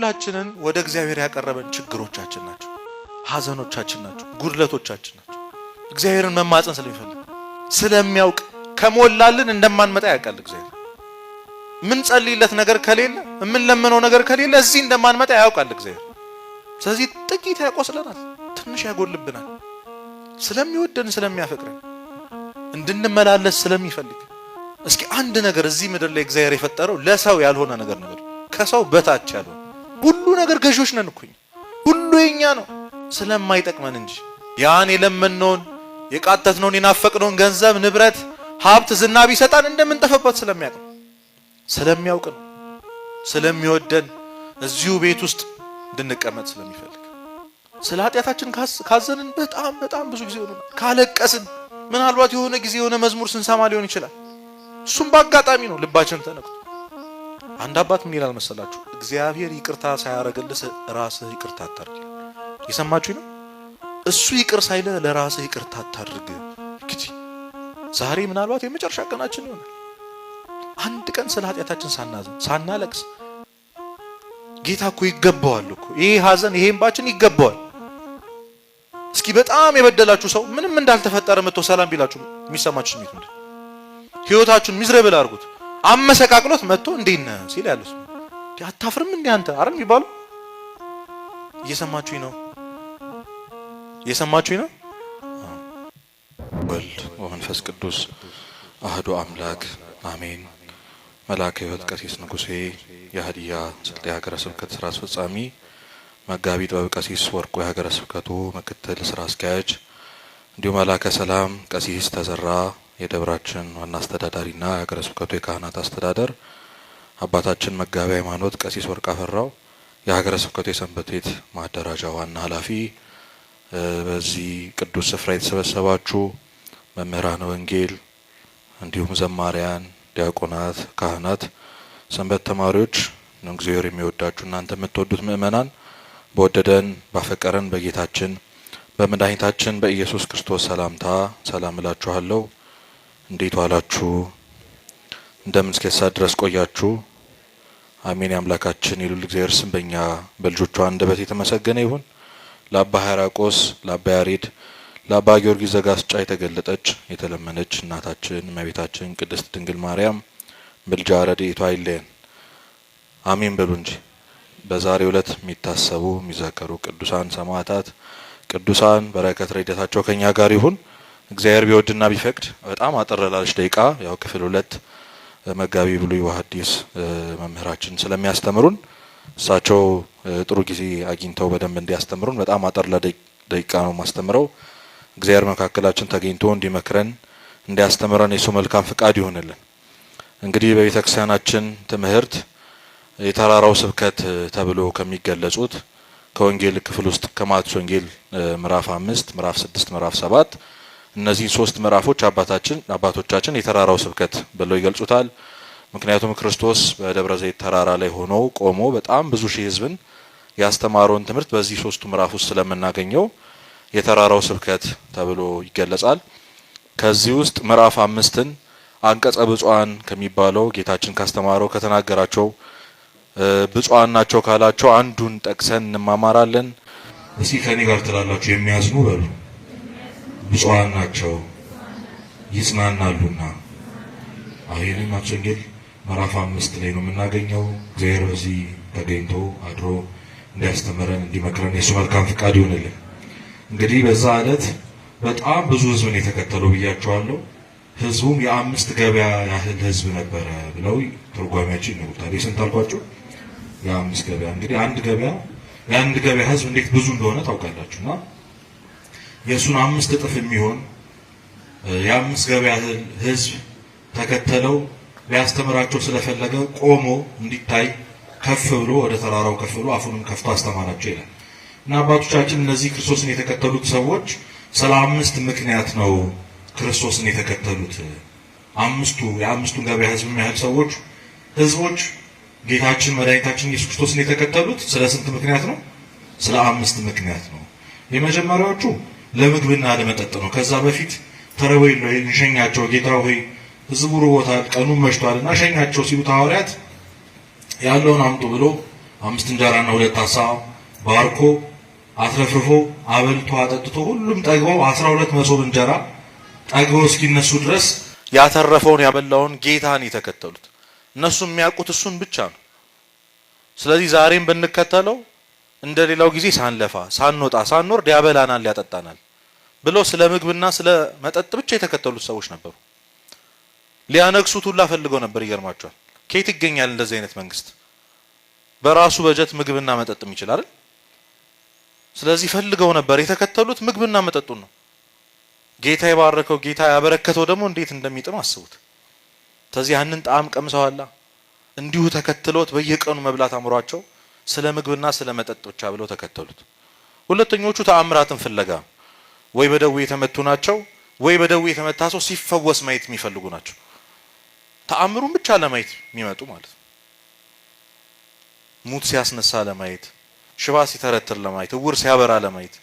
ሁላችንን ወደ እግዚአብሔር ያቀረበን ችግሮቻችን ናቸው፣ ሐዘኖቻችን ናቸው፣ ጉድለቶቻችን ናቸው። እግዚአብሔርን መማፀን ስለሚፈልግ ስለሚያውቅ ከሞላልን እንደማንመጣ ያውቃል። እግዚአብሔር ምን ጸልይለት ነገር ከሌለ ምን ለምነው ነገር ከሌለ እዚህ እንደማንመጣ ያውቃል እግዚአብሔር። ስለዚህ ጥቂት ያቆስለናል፣ ትንሽ ያጎልብናል። ስለሚወደን ስለሚያፈቅረን እንድንመላለስ ስለሚፈልግ እስኪ አንድ ነገር እዚህ ምድር ላይ እግዚአብሔር የፈጠረው ለሰው ያልሆነ ነገር ነው፣ ከሰው በታች ያለው ሁሉ ነገር ገዢዎች ነን እኮ ሁሉ የኛ ነው ስለማይጠቅመን እንጂ ያን የለመነውን የቃተትነውን የናፈቅነውን ገንዘብ ንብረት ሀብት ዝና ቢሰጣን እንደምንጠፈበት ስለሚያውቅ ነው። ስለሚወደን እዚሁ ቤት ውስጥ እንድንቀመጥ ስለሚፈልግ ስለ ኃጢአታችን ካዘንን በጣም ብዙ ጊዜ ሆኖናል። ካለቀስን ምናልባት የሆነ ጊዜ የሆነ መዝሙር ስንሰማ ሊሆን ይችላል። እሱም በአጋጣሚ ነው ልባችን ተነክቶ። አንድ አባት ምን ይላል መሰላችሁ? እግዚአብሔር ይቅርታ ሳያረግልህ ራስህ ይቅርታ አታርግ። የሰማችሁ ነው? እሱ ይቅር ሳይለ ለራስህ ይቅርታ አታድርግ። እንግዲህ ዛሬ ምናልባት የመጨረሻ ቀናችን ይሆናል። አንድ ቀን ስለ ኃጢአታችን ሳናዘን ሳናለቅስ ጌታ እኮ ይገባዋል እኮ ይሄ ሐዘን ይሄ እንባችን ይገባዋል። እስኪ በጣም የበደላችሁ ሰው ምንም እንዳልተፈጠረ መጥቶ ሰላም ቢላችሁ የሚሰማችሁ ስሜት ምንድን ነው? ህይወታችሁን ሚዝረብል አድርጉት አመሰቃቅሎት መጥቶ እንዴት ነህ ሲል ያሉት አታፍርም እንዴ አንተ አረም ይባሉ። እየሰማችሁኝ ነው? እየሰማችሁኝ ነው? ወልድ ወመንፈስ ቅዱስ አህዱ አምላክ አሜን። መልአከ ሕይወት ቀሲስ ንጉሴ የሀዲያ ስልጤ ሀገረ ስብከት ስራ አስፈጻሚ፣ መጋቢ ጥበብ ቀሲስ ወርቁ የሀገረ ስብከቱ ምክትል ስራ አስኪያጅ፣ እንዲሁም መልአከ ሰላም ቀሲስ ተዘራ የደብራችን ዋና አስተዳዳሪና የሀገረ ስብከቱ የካህናት አስተዳደር፣ አባታችን መጋቢ ሃይማኖት ቀሲስ ወርቅ አፈራው የሀገረ ስብከቱ የሰንበት ቤት ማደራጃ ዋና ኃላፊ፣ በዚህ ቅዱስ ስፍራ የተሰበሰባችሁ መምህራነ ወንጌል እንዲሁም ዘማሪያን፣ ዲያቆናት፣ ካህናት፣ ሰንበት ተማሪዎች፣ እግዚአብሔር የሚወዳችሁ እናንተ የምትወዱት ምእመናን በወደደን ባፈቀረን በጌታችን በመድኃኒታችን በኢየሱስ ክርስቶስ ሰላምታ ሰላም እላችኋለሁ። እንዴት ዋላችሁ? እንደምን እስከ ሰዓት ድረስ ቆያችሁ? አሜን። የአምላካችን የልዑል እግዚአብሔር ስም በእኛ በልጆቿ አንደበት የተመሰገነ ይሁን። ለአባ ሕርያቆስ፣ ለአባ ያሬድ፣ ለአባ ጊዮርጊስ ዘጋስጫ የተገለጠች የተለመነች እናታችን እመቤታችን ቅድስት ድንግል ማርያም ምልጃ ረድኤቷ አይለየን። አሜን በሉ እንጂ። በዛሬው ዕለት የሚታሰቡ የሚዘከሩ ቅዱሳን ሰማዕታት ቅዱሳን በረከት ረድኤታቸው ከኛ ጋር ይሁን። እግዚአብሔር ቢወድና ቢፈቅድ በጣም አጠር ላለች ደቂቃ ያው ክፍል 2 መጋቢ ብሉይ ወሐዲስ መምህራችን ስለሚያስተምሩን እሳቸው ጥሩ ጊዜ አግኝተው በደንብ እንዲያስተምሩን በጣም አጠር ለደቂቃ ነው ማስተምረው። እግዚአብሔር መካከላችን ተገኝቶ እንዲመክረን እንዲያስተምረን የሱ መልካም ፍቃድ ይሆንልን። እንግዲህ በቤተክርስቲያናችን ትምህርት የተራራው ስብከት ተብሎ ከሚገለጹት ከወንጌል ክፍል ውስጥ ከማቴዎስ ወንጌል ምዕራፍ 5 ምዕራፍ 6 ምዕራፍ 7 እነዚህ 3 ምዕራፎች አባቶቻችን የተራራው ስብከት ብለው ይገልጹታል። ምክንያቱም ክርስቶስ በደብረ ዘይት ተራራ ላይ ሆኖ ቆሞ በጣም ብዙ ሺህ ሕዝብን ያስተማረውን ትምህርት በዚህ 3 ምዕራፍ ውስጥ ስለምናገኘው የተራራው ስብከት ተብሎ ይገለጻል። ከዚህ ውስጥ ምዕራፍ 5ን አንቀጸ ብፁዓን ከሚባለው ጌታችን ካስተማረው ከተናገራቸው ብፁዓን ናቸው ካላቸው አንዱን ጠቅሰን እንማማራለን። እስኪ ከኔ ጋር ትላላችሁ የሚያዝኑ በሉ። ብፁዓን ናቸው ይጽናናሉና። ይህንን ማቴዎስ ወንጌል ምዕራፍ 5 ላይ ነው የምናገኘው። እግዚአብሔር በዚህ ተገኝቶ አድሮ እንዲያስተምረን እንዲመክረን የሱ መልካም ፍቃድ ይሆንልን። እንግዲህ በዛ ዕለት በጣም ብዙ ህዝብን የተከተሉ ብያቸዋለሁ። ህዝቡም የ5 ገበያ ያህል ህዝብ ነበረ ብለው ትርጓሜያችን ይነግሩታል። የስንት አልኳችሁ? የ5 ገበያ። እንግዲህ የአንድ ገበያ ህዝብ እንዴት ብዙ እንደሆነ ታውቃላችሁና የሱን 5 እጥፍ የሚሆን የ5 ገበያ ህዝብ ተከተለው ሊያስተምራቸው ስለፈለገ ቆሞ እንዲታይ ከፍ ብሎ ወደ ተራራው ከፍ ብሎ አፉንም ከፍቶ አስተማራቸው ይላል። እና አባቶቻችን እነዚህ ክርስቶስን የተከተሉት ሰዎች ስለ 5 ምክንያት ነው ክርስቶስን የተከተሉት። የ5ቱን ገበያ ህዝብ የሚያህል ህዝቦች ጌታችን መድኃኒታችን ኢየሱስ ክርስቶስን የተከተሉት ስለ ስንት ምክንያት ነው? ስለ 5 ምክንያት ነው። የመጀመሪያዎቹ ለምግብና ለመጠጥ ነው። ከዛ በፊት ተረወይ ነው እንሸኛቸው፣ ጌታ ሆይ ህዝቡ ርቦታል፣ ቀኑን መሽቷልና ሸኛቸው ሲሉ ሐዋርያት ያለውን አምጡ ብሎ 5 እንጀራና 2 ዓሣ ባርኮ አትረፍርፎ አበልቶ አጠጥቶ ሁሉም ጠግበው 12 መሶብ እንጀራ ጠግበው እስኪነሱ ድረስ ያተረፈውን ያበላውን ጌታን የተከተሉት። እነሱ የሚያውቁት እሱን ብቻ ነው። ስለዚህ ዛሬም ብንከተለው እንደሌላው ጊዜ ሳንለፋ ሳንወጣ ሳንወርድ ያበላናል ያጠጣናል ብለው ስለ ምግብና ስለ መጠጥ ብቻ የተከተሉት ሰዎች ነበሩ። ሊያነግሱት ሁላ ፈልገው ነበር። ይገርማቸዋል። ከየት ይገኛል እንደዚህ አይነት መንግስት? በራሱ በጀት ምግብና መጠጥም ይችላል። ስለዚህ ፈልገው ነበር። የተከተሉት ምግብና መጠጡን ነው። ጌታ የባረከው ጌታ ያበረከተው ደግሞ እንዴት እንደሚጥም አስቡት። ስለዚህ ያንን ጣዕም ቀምሰዋላ። እንዲሁ ተከትለውት በየቀኑ መብላት አምሯቸው ስለ ምግብና ስለ መጠጥ ብቻ ብለው ተከተሉት። ሁለተኞቹ ተአምራትን ፍለጋ ወይ በደዌ የተመቱ ናቸው፣ ወይ በደዌ የተመታ ሰው ሲፈወስ ማየት የሚፈልጉ ናቸው። ተአምሩን ብቻ ለማየት የሚመጡ ማለት ነው። ሙት ሲያስነሳ ለማየት፣ ሽባ ሲተረትር ለማየት፣ እውር ሲያበራ ለማየት፣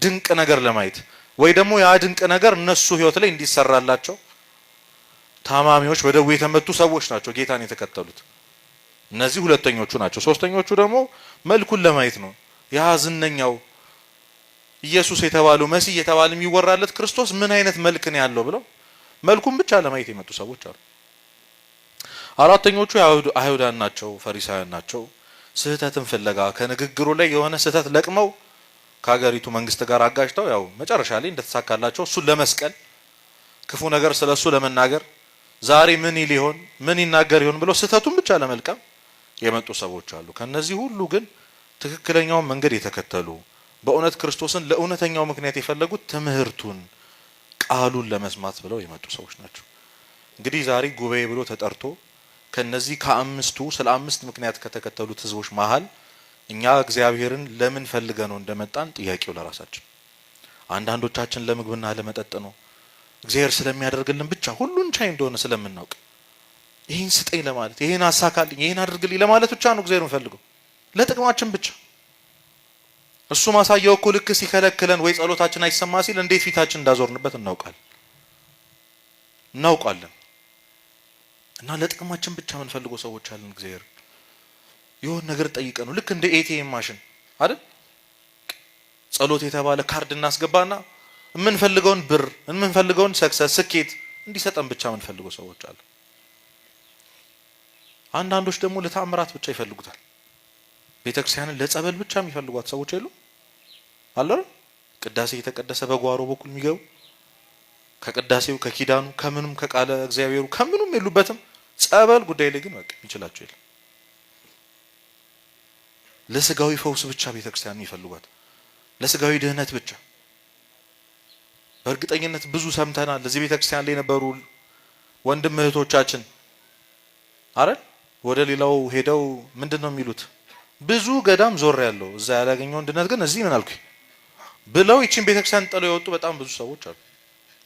ድንቅ ነገር ለማየት ወይ ደግሞ ያ ድንቅ ነገር እነሱ ህይወት ላይ እንዲሰራላቸው ታማሚዎች በደዌ የተመቱ ሰዎች ናቸው ጌታን የተከተሉት። እነዚህ ሁለተኞቹ ናቸው። ሶስተኞቹ ደግሞ መልኩን ለማየት ነው። ያ ዝነኛው ኢየሱስ የተባለው መሲህ የተባለ የሚወራለት ክርስቶስ ምን አይነት መልክ ነው ያለው ብለው መልኩን ብቻ ለማየት የመጡ ሰዎች አሉ። አራተኞቹ አይሁዳን ናቸው፣ ፈሪሳውያን ናቸው። ስህተትን ፍለጋ ከንግግሩ ላይ የሆነ ስህተት ለቅመው ከሀገሪቱ መንግስት ጋር አጋጭተው ያው መጨረሻ ላይ እንደተሳካላቸው እሱን ለመስቀል ክፉ ነገር ስለሱ ለመናገር ዛሬ ምን ሊሆን ምን ይናገር ይሆን ብለው ስህተቱን ብቻ ለመልቀም የመጡ ሰዎች አሉ። ከነዚህ ሁሉ ግን ትክክለኛውን መንገድ የተከተሉ በእውነት ክርስቶስን ለእውነተኛው ምክንያት የፈለጉት ትምህርቱን ቃሉን ለመስማት ብለው የመጡ ሰዎች ናቸው። እንግዲህ ዛሬ ጉባኤ ብሎ ተጠርቶ ከነዚህ ከአምስቱ ስለ አምስት ምክንያት ከተከተሉት ህዝቦች መሃል እኛ እግዚአብሔርን ለምን ፈልገ ነው እንደመጣን ጥያቄው ለራሳችን። አንዳንዶቻችን ለምግብና ለመጠጥ ነው። እግዚአብሔር ስለሚያደርግልን ብቻ ሁሉን ቻይ እንደሆነ ስለምናውቅ ይሄን ስጠኝ ለማለት ይሄን አሳካልኝ ይሄን አድርግልኝ ለማለት ብቻ ነው እግዚአብሔርን ፈልገው ለጥቅማችን ብቻ። እሱ ማሳያው እኮ ልክ ሲከለክለን ወይ ጸሎታችን አይሰማ ሲል እንዴት ፊታችን እንዳዞርንበት እናውቃለን። እና ለጥቅማችን ብቻ ምን ፈልገው ሰዎች አለን። እግዚአብሔር የሆነ ነገር ጠይቀ ነው ልክ እንደ ኤቲኤም ማሽን አይደል? ጸሎት የተባለ ካርድ እናስገባና የምንፈልገውን ብር የምንፈልገውን ሰክሰስ ስኬት እንዲሰጠን ብቻ ምን ፈልገው ሰዎች አሉ። አንዳንዶች ደግሞ ለተአምራት ብቻ ይፈልጉታል። ቤተክርስቲያንን ለጸበል ብቻ የሚፈልጓት ሰዎች የሉ አለ። ቅዳሴ የተቀደሰ በጓሮ በኩል የሚገቡ ከቅዳሴው ከኪዳኑ ከምንም ከቃለ እግዚአብሔሩ ከምንም የሉበትም። ጸበል ጉዳይ ላይ ግን በቃ ይችላቸው የለም። ለስጋዊ ፈውስ ብቻ ቤተክርስቲያን ይፈልጓት፣ ለስጋዊ ድህነት ብቻ። በእርግጠኝነት ብዙ ሰምተናል። ለዚህ ቤተክርስቲያን ላይ የነበሩ ወንድም እህቶቻችን አይደል ወደ ሌላው ሄደው ምንድነው የሚሉት? ብዙ ገዳም ዞር ያለው እዛ ያላገኘው እንድነት ግን እዚህ ምን አልኩኝ ብለው ይቺን ቤተክርስቲያን ጥለው የወጡ በጣም ብዙ ሰዎች አሉ።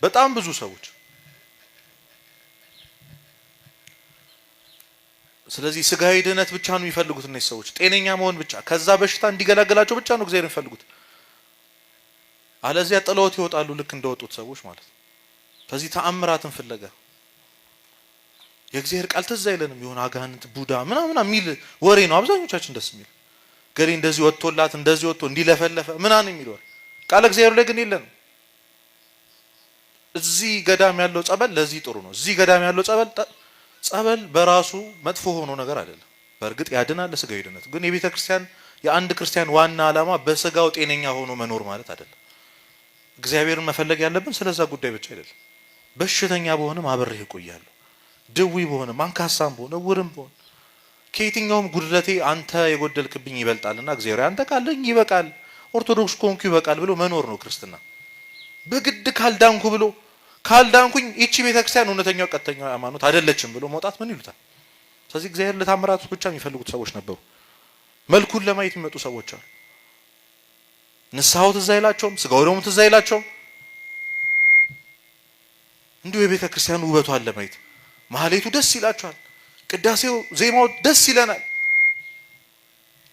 በጣም ብዙ ሰዎች። ስለዚህ ስጋዊ ድህነት ብቻ ነው የሚፈልጉት እነዚህ ሰዎች፣ ጤነኛ መሆን ብቻ፣ ከዛ በሽታ እንዲገላገላቸው ብቻ ነው እግዚአብሔር የሚፈልጉት። አለዚያ ጥለውት ይወጣሉ ልክ እንደወጡት ሰዎች ማለት ነው። ስለዚህ ተአምራትን ፍለጋ የእግዚአብሔር ቃል ትዝ አይለንም። የሆነ አጋንንት ቡዳ ምናምን የሚል ወሬ ነው አብዛኞቻችን ደስ የሚል ገሌ እንደዚህ ወጥቶላት እንደዚህ ወጥቶ እንዲለፈለፈ ምናምን የሚለው ቃል እግዚአብሔር ላይ ግን የለንም። እዚህ ገዳም ያለው ጸበል ለዚህ ጥሩ ነው፣ እዚህ ገዳም ያለው ጸበል በራሱ መጥፎ ሆኖ ነገር አይደለም። በእርግጥ ያድናል ለስጋዊ ድነት። ግን የቤተ ክርስቲያን የአንድ ክርስቲያን ዋና ዓላማ በስጋው ጤነኛ ሆኖ መኖር ማለት አይደለም። እግዚአብሔርን መፈለግ ያለብን ስለዛ ጉዳይ ብቻ አይደለም። በሽተኛ በሆነም አብሬህ እቆያለሁ፣ ድዊ በሆነም አንካሳም በሆነ እውርም በሆነ ከየትኛውም ጉድለቴ አንተ የጎደልክብኝ ይበልጣልና እግዚአብሔር አንተ ካለኝ ይበቃል፣ ኦርቶዶክስ ኮንኩ ይበቃል ብሎ መኖር ነው ክርስትና። በግድ ካልዳንኩ ብሎ ካልዳንኩኝ እቺ ቤተክርስቲያን እውነተኛው ቀጥተኛው ሃይማኖት አይደለችም ብሎ መውጣት ምን ይሉታል? ስለዚህ እግዚአብሔር ለታምራቱ ብቻ የሚፈልጉት ሰዎች ነበሩ። መልኩን ለማየት የሚመጡ ሰዎች አሉ። ንስሐው ትዝ አይላቸውም፣ ስጋው ደግሞ ትዝ አይላቸውም። እንዲሁ የቤተ ክርስቲያኑ ውበቷን ለማየት ማህሌቱ ደስ ይላቸዋል፣ ቅዳሴው ዜማው ደስ ይለናል።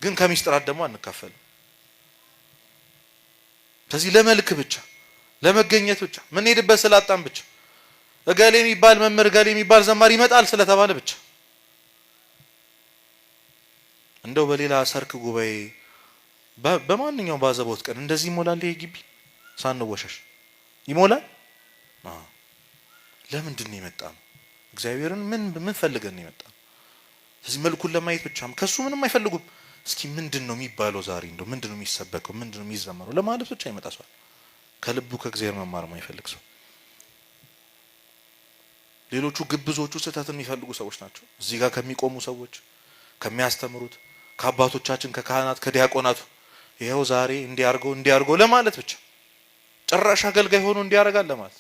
ግን ከሚስጥራት ደግሞ አንካፈልም። ስለዚህ ለመልክ ብቻ ለመገኘት ብቻ ምን ሄድበት ስላጣን ብቻ እገሌ የሚባል መምህር እገሌ የሚባል ዘማሪ ይመጣል ስለተባለ ብቻ እንደው በሌላ ሰርክ ጉባኤ በማንኛውም ባዘቦት ቀን እንደዚህ ይሞላል። ይሄ ግቢ ሳንወሸሽ ይሞላል። ለምንድን ነው የመጣ ነው? እግዚአብሔርን ምን ፈልገን ነው የመጣ ነው? ስለዚህ መልኩን ለማየት ብቻም ከሱ ምንም አይፈልጉም። እስኪ ምንድን ነው የሚባለው ዛሬ እንደው ምንድን ነው የሚሰበከው ምንድን ነው የሚዘመረው ለማለት ብቻ ይመጣ ሰው ከልቡ ከእግዚአብሔር መማር የማይፈልግ ሰው። ሌሎቹ ግብዞቹ ስህተትን የሚፈልጉ ሰዎች ናቸው። እዚህ ጋር ከሚቆሙ ሰዎች ከሚያስተምሩት ከአባቶቻችን ከካህናት ከዲያቆናቱ ይሄው ዛሬ እንዲያርገው ለማለት ብቻ ጭራሽ አገልጋይ ሆኖ እንዲያረጋል ለማለት።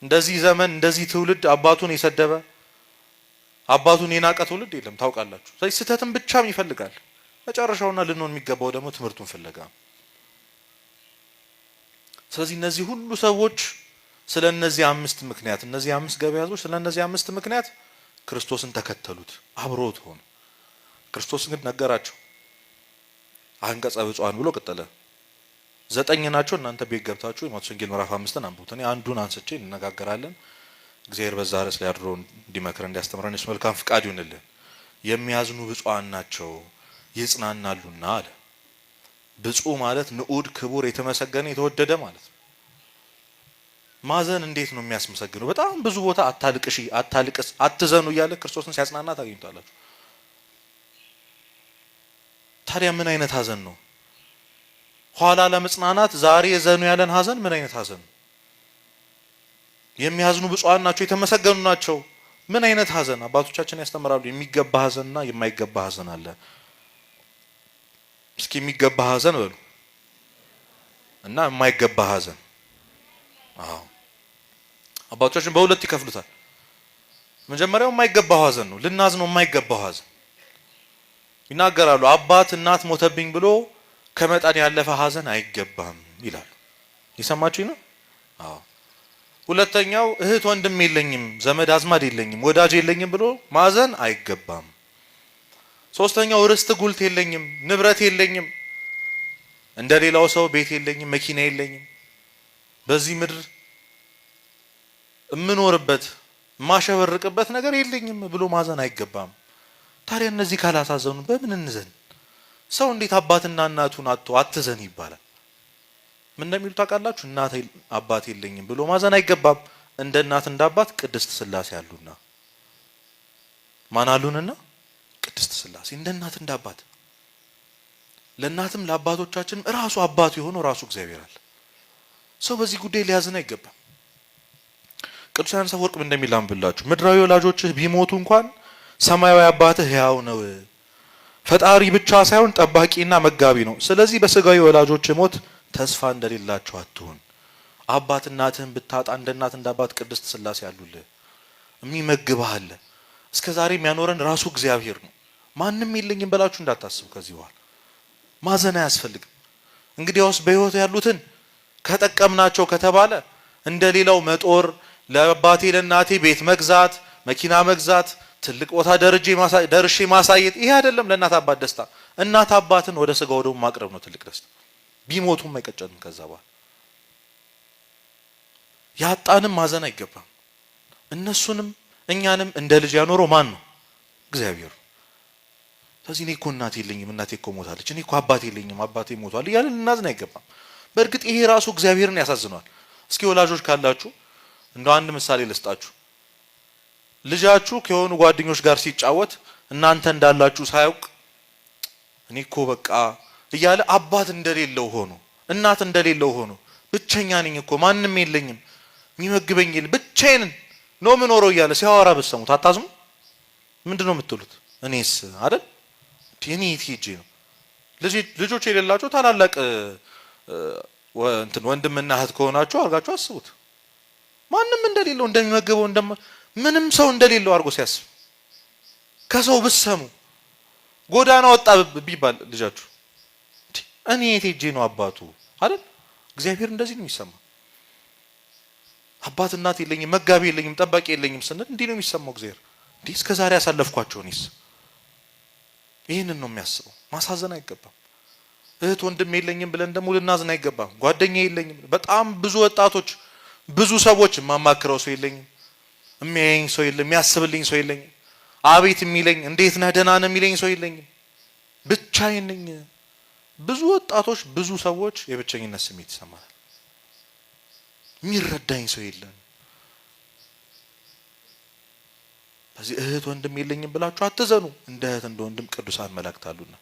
እንደዚህ ዘመን እንደዚህ ትውልድ አባቱን የሰደበ አባቱን የናቀ ትውልድ የለም ታውቃላችሁ። ስለዚህ ስህተትን ብቻም ይፈልጋል። መጨረሻውና ልንሆን የሚገባው ደግሞ ትምህርቱን ፍለጋ። ስለዚህ እነዚህ ሁሉ ሰዎች ስለ እነዚህ አምስት ምክንያት እነዚህ አምስት ገበያዞች ስለ እነዚህ አምስት ምክንያት ክርስቶስን ተከተሉት፣ አብሮት ሆኑ። ክርስቶስ ግን ነገራቸው። አንቀጸ ብፁዓን ብሎ ቀጠለ። 9 ናቸው። እናንተ ቤት ገብታችሁ የማቴዎስ ወንጌል ምዕራፍ 5ን አንብቡት። እኔ አንዱን አንስቼ እንነጋገራለን። እግዚአብሔር በዛ ርዕስ ላይ አድሮ እንዲመክረን እንዲያስተምረን የሱ መልካም ፍቃድ ይሁንልን። የሚያዝኑ ብፁዓን ናቸው ይጽናናሉና አለ። ብፁዕ ማለት ንዑድ፣ ክቡር፣ የተመሰገነ፣ የተወደደ ማለት ነው። ማዘን እንዴት ነው የሚያስመሰግነው? በጣም ብዙ ቦታ አታልቅሺ፣ አታልቅስ፣ አትዘኑ እያለ ክርስቶስን ሲያጽናና ታገኙታላችሁ። ታዲያ ምን አይነት ሀዘን ነው? ኋላ ለመጽናናት ዛሬ የዘኑ ያለን ሀዘን ምን አይነት ሀዘን ነው? የሚያዝኑ ብፁዓን ናቸው የተመሰገኑ ናቸው። ምን አይነት ሀዘን? አባቶቻችን ያስተምራሉ። የሚገባ ሀዘንና የማይገባ ሀዘን አለ። እስኪ የሚገባ ሀዘን በሉ እና የማይገባ ሀዘን። አዎ አባቶቻችን በሁለት ይከፍሉታል። መጀመሪያው የማይገባው ሀዘን ነው። ልናዝነው የማይገባው ሀዘን ይናገራሉ። አባት እናት ሞተብኝ ብሎ ከመጠን ያለፈ ሀዘን አይገባም ይላሉ። ይሰማችሁኝ ነው? አዎ። ሁለተኛው እህት ወንድም የለኝም ዘመድ አዝማድ የለኝም ወዳጅ የለኝም ብሎ ማዘን አይገባም። ሶስተኛው ርስት ጉልት የለኝም ንብረት የለኝም እንደሌላው ሰው ቤት የለኝም መኪና የለኝም በዚህ ምድር እምኖርበት ማሸበርቅበት ነገር የለኝም ብሎ ማዘን አይገባም። ታዲያ እነዚህ ካላሳዘኑ በምን እንዘን? ሰው እንዴት አባትና እናቱን አጥቶ አትዘን ይባላል? ምን እንደሚሉ ታውቃላችሁ? እናት አባት የለኝም ብሎ ማዘን አይገባም። እንደ እናት እንደ አባት ቅድስት ሥላሴ አሉና ማን አሉንና? ቅድስት ሥላሴ እንደ እናት እንደ አባት። ለእናትም ለአባቶቻችንም ራሱ አባቱ የሆነው ራሱ እግዚአብሔር አለ። ሰው በዚህ ጉዳይ ሊያዝን አይገባም። ቅዱስ ዮሐንስ አፈወርቅ እንደሚል አንብላችሁ ምድራዊ ወላጆችህ ቢሞቱ እንኳን ሰማያዊ አባትህ ሕያው ነው። ፈጣሪ ብቻ ሳይሆን ጠባቂና መጋቢ ነው። ስለዚህ በስጋዊ ወላጆች ሞት ተስፋ እንደሌላቸው አትሁን። አባት እናትህን ብታጣ እንደ እናት እንደ አባት ቅድስት ሥላሴ አሉልህ። የሚመግብህ አለ። እስከ ዛሬ የሚያኖረን ራሱ እግዚአብሔር ነው። ማንም የለኝም ብላችሁ እንዳታስቡ። ከዚህ በኋላ ማዘን አያስፈልግም። እንግዲያውስ በሕይወት ያሉትን ከጠቀምናቸው ከተባለ እንደ ሌላው መጦር ለአባቴ ለእናቴ ቤት መግዛት መኪና መግዛት ትልቅ ቦታ ደርሼ ማሳየት ይሄ አይደለም ለእናት አባት ደስታ። እናት አባትን ወደ ስጋ ወደሙ ማቅረብ ነው ትልቅ ደስታ። ቢሞቱም አይቀጨንም። ከዛ በኋላ ያጣንም ማዘን አይገባም። እነሱንም እኛንም እንደ ልጅ ያኖረው ማን ነው? እግዚአብሔር። ስለዚህ እኔ እኮ እናቴ የለኝም እናቴ እኮ ሞታለች፣ እኔ እኮ አባቴ የለኝም አባቴ ሞቷል እያልን ልናዝን አይገባም። በእርግጥ ይሄ ራሱ እግዚአብሔርን ያሳዝነዋል። እስኪ ወላጆች ካላችሁ እንደው አንድ ምሳሌ ልስጣችሁ። ልጃችሁ ከሆኑ ጓደኞች ጋር ሲጫወት እናንተ እንዳላችሁ ሳያውቅ እኔ እኮ በቃ እያለ አባት እንደሌለው ሆኖ እናት እንደሌለው ሆኖ ብቸኛ ነኝ እኮ ማንም የለኝም የሚመግበኝ የለም ብቻዬን ነው ምኖረው እያለ ሲያወራ ብትሰሙት አታዝሙ? ምንድን ነው የምትሉት? እኔስ አይደል እኔ የት ሄጄ ነው? ልጆች የሌላቸው ታላላቅ እንትን ወንድምና እህት ከሆናችሁ አድርጋችሁ አስቡት። ማንም እንደሌለው እንደሚመግበው ምንም ሰው እንደሌለው አድርጎ ሲያስብ ከሰው ብትሰሙ ጎዳና ወጣ ቢባል ልጃችሁ እኔ የት ሄጄ ነው አባቱ አይደል? እግዚአብሔር እንደዚህ ነው የሚሰማ። አባት እናት የለኝም መጋቢ የለኝም ጠባቂ የለኝም ስንል እንዲህ ነው የሚሰማው እግዚአብሔር። እንዲህ እስከ ዛሬ ያሳለፍኳቸው እኔስ ይህንን ነው የሚያስበው። ማሳዘን አይገባም። እህት ወንድም የለኝም ብለን ደግሞ ልናዝን አይገባም። ጓደኛ የለኝም። በጣም ብዙ ወጣቶች ብዙ ሰዎች የማማክረው ሰው የለኝም፣ የሚያየኝ ሰው የለም፣ የሚያስብልኝ ሰው የለኝም፣ አቤት የሚለኝ እንዴት ነህ ደህና ነህ የሚለኝ ሰው የለኝም። ብቻዬን ነኝ። ብዙ ወጣቶች ብዙ ሰዎች የብቸኝነት ስሜት ይሰማል። የሚረዳኝ ሰው የለም። በዚህ እህት ወንድም የለኝም ብላችሁ አትዘኑ። እንደ እህት እንደ ወንድም ቅዱሳን መላእክት አሉና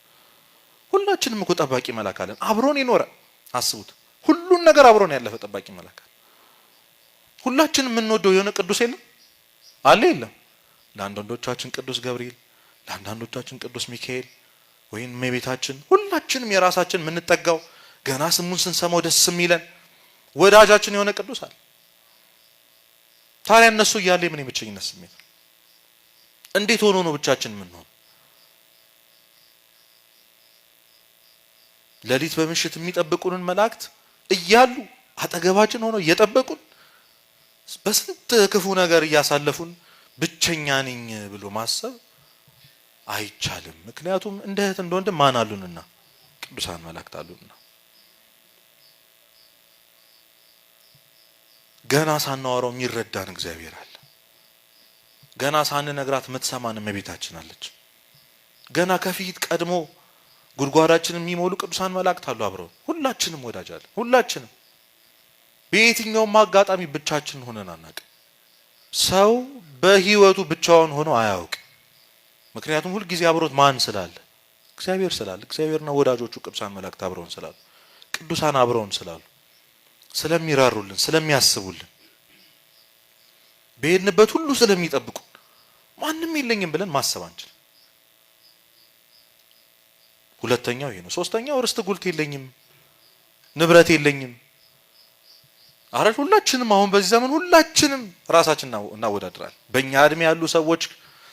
ሁላችንም እኮ ጠባቂ መልአክ አለን። አብሮን ይኖረ አስቡት። ሁሉን ነገር አብሮን ያለፈ ጠባቂ መልአክ ሁላችንም የምንወደው የሆነ ቅዱስ የለም አለ የለም? ለአንዳንዶቻችን ቅዱስ ገብርኤል፣ ለአንዳንዶቻችን ቅዱስ ሚካኤል ወይም እመቤታችን፣ ሁላችንም የራሳችን የምንጠጋው ገና ስሙን ስንሰማው ደስ የሚለን ወዳጃችን የሆነ ቅዱስ አለ። ታዲያ እነሱ እያለ ምን የብቸኝነት ስሜት እንዴት ሆኖ ነው ብቻችን የምንሆን? ሌሊት በምሽት የሚጠብቁንን መላእክት እያሉ አጠገባችን ሆነው እየጠበቁን በስንት ክፉ ነገር እያሳለፉን ብቸኛ ነኝ ብሎ ማሰብ አይቻልም። ምክንያቱም እንደ እህት እንደ ወንድም ማን አሉንና? ቅዱሳን መላእክት አሉንና። ገና ሳናወራው የሚረዳን እግዚአብሔር አለ። ገና ሳንነግራት የምትሰማን እመቤታችን አለች። ገና ከፊት ቀድሞ ጉድጓዳችንን የሚሞሉ ቅዱሳን መላእክት አሉ አብረው። ሁላችንም ወዳጅ አለ። ሁላችንም በየትኛውም አጋጣሚ ብቻችን ሆነን አናውቅም። ሰው በህይወቱ ብቻውን ሆኖ አያውቅ። ምክንያቱም ሁል ጊዜ አብሮት ማን ስላለ? እግዚአብሔር ስላለ። እግዚአብሔርና ወዳጆቹ ቅዱሳን መላእክት አብረውን ስላሉ፣ ቅዱሳን አብረውን ስላሉ፣ ስለሚራሩልን፣ ስለሚያስቡልን፣ በሄድንበት ሁሉ ስለሚጠብቁን ማንም የለኝም ብለን ማሰብ አንችልም። ሁለተኛው ይሄ ነው። ሶስተኛው ርስት ጉልት የለኝም፣ ንብረት የለኝም። አረ ሁላችንም አሁን በዚህ ዘመን ሁላችንም ራሳችን እናወዳድራለን። በእኛ እድሜ ያሉ ሰዎች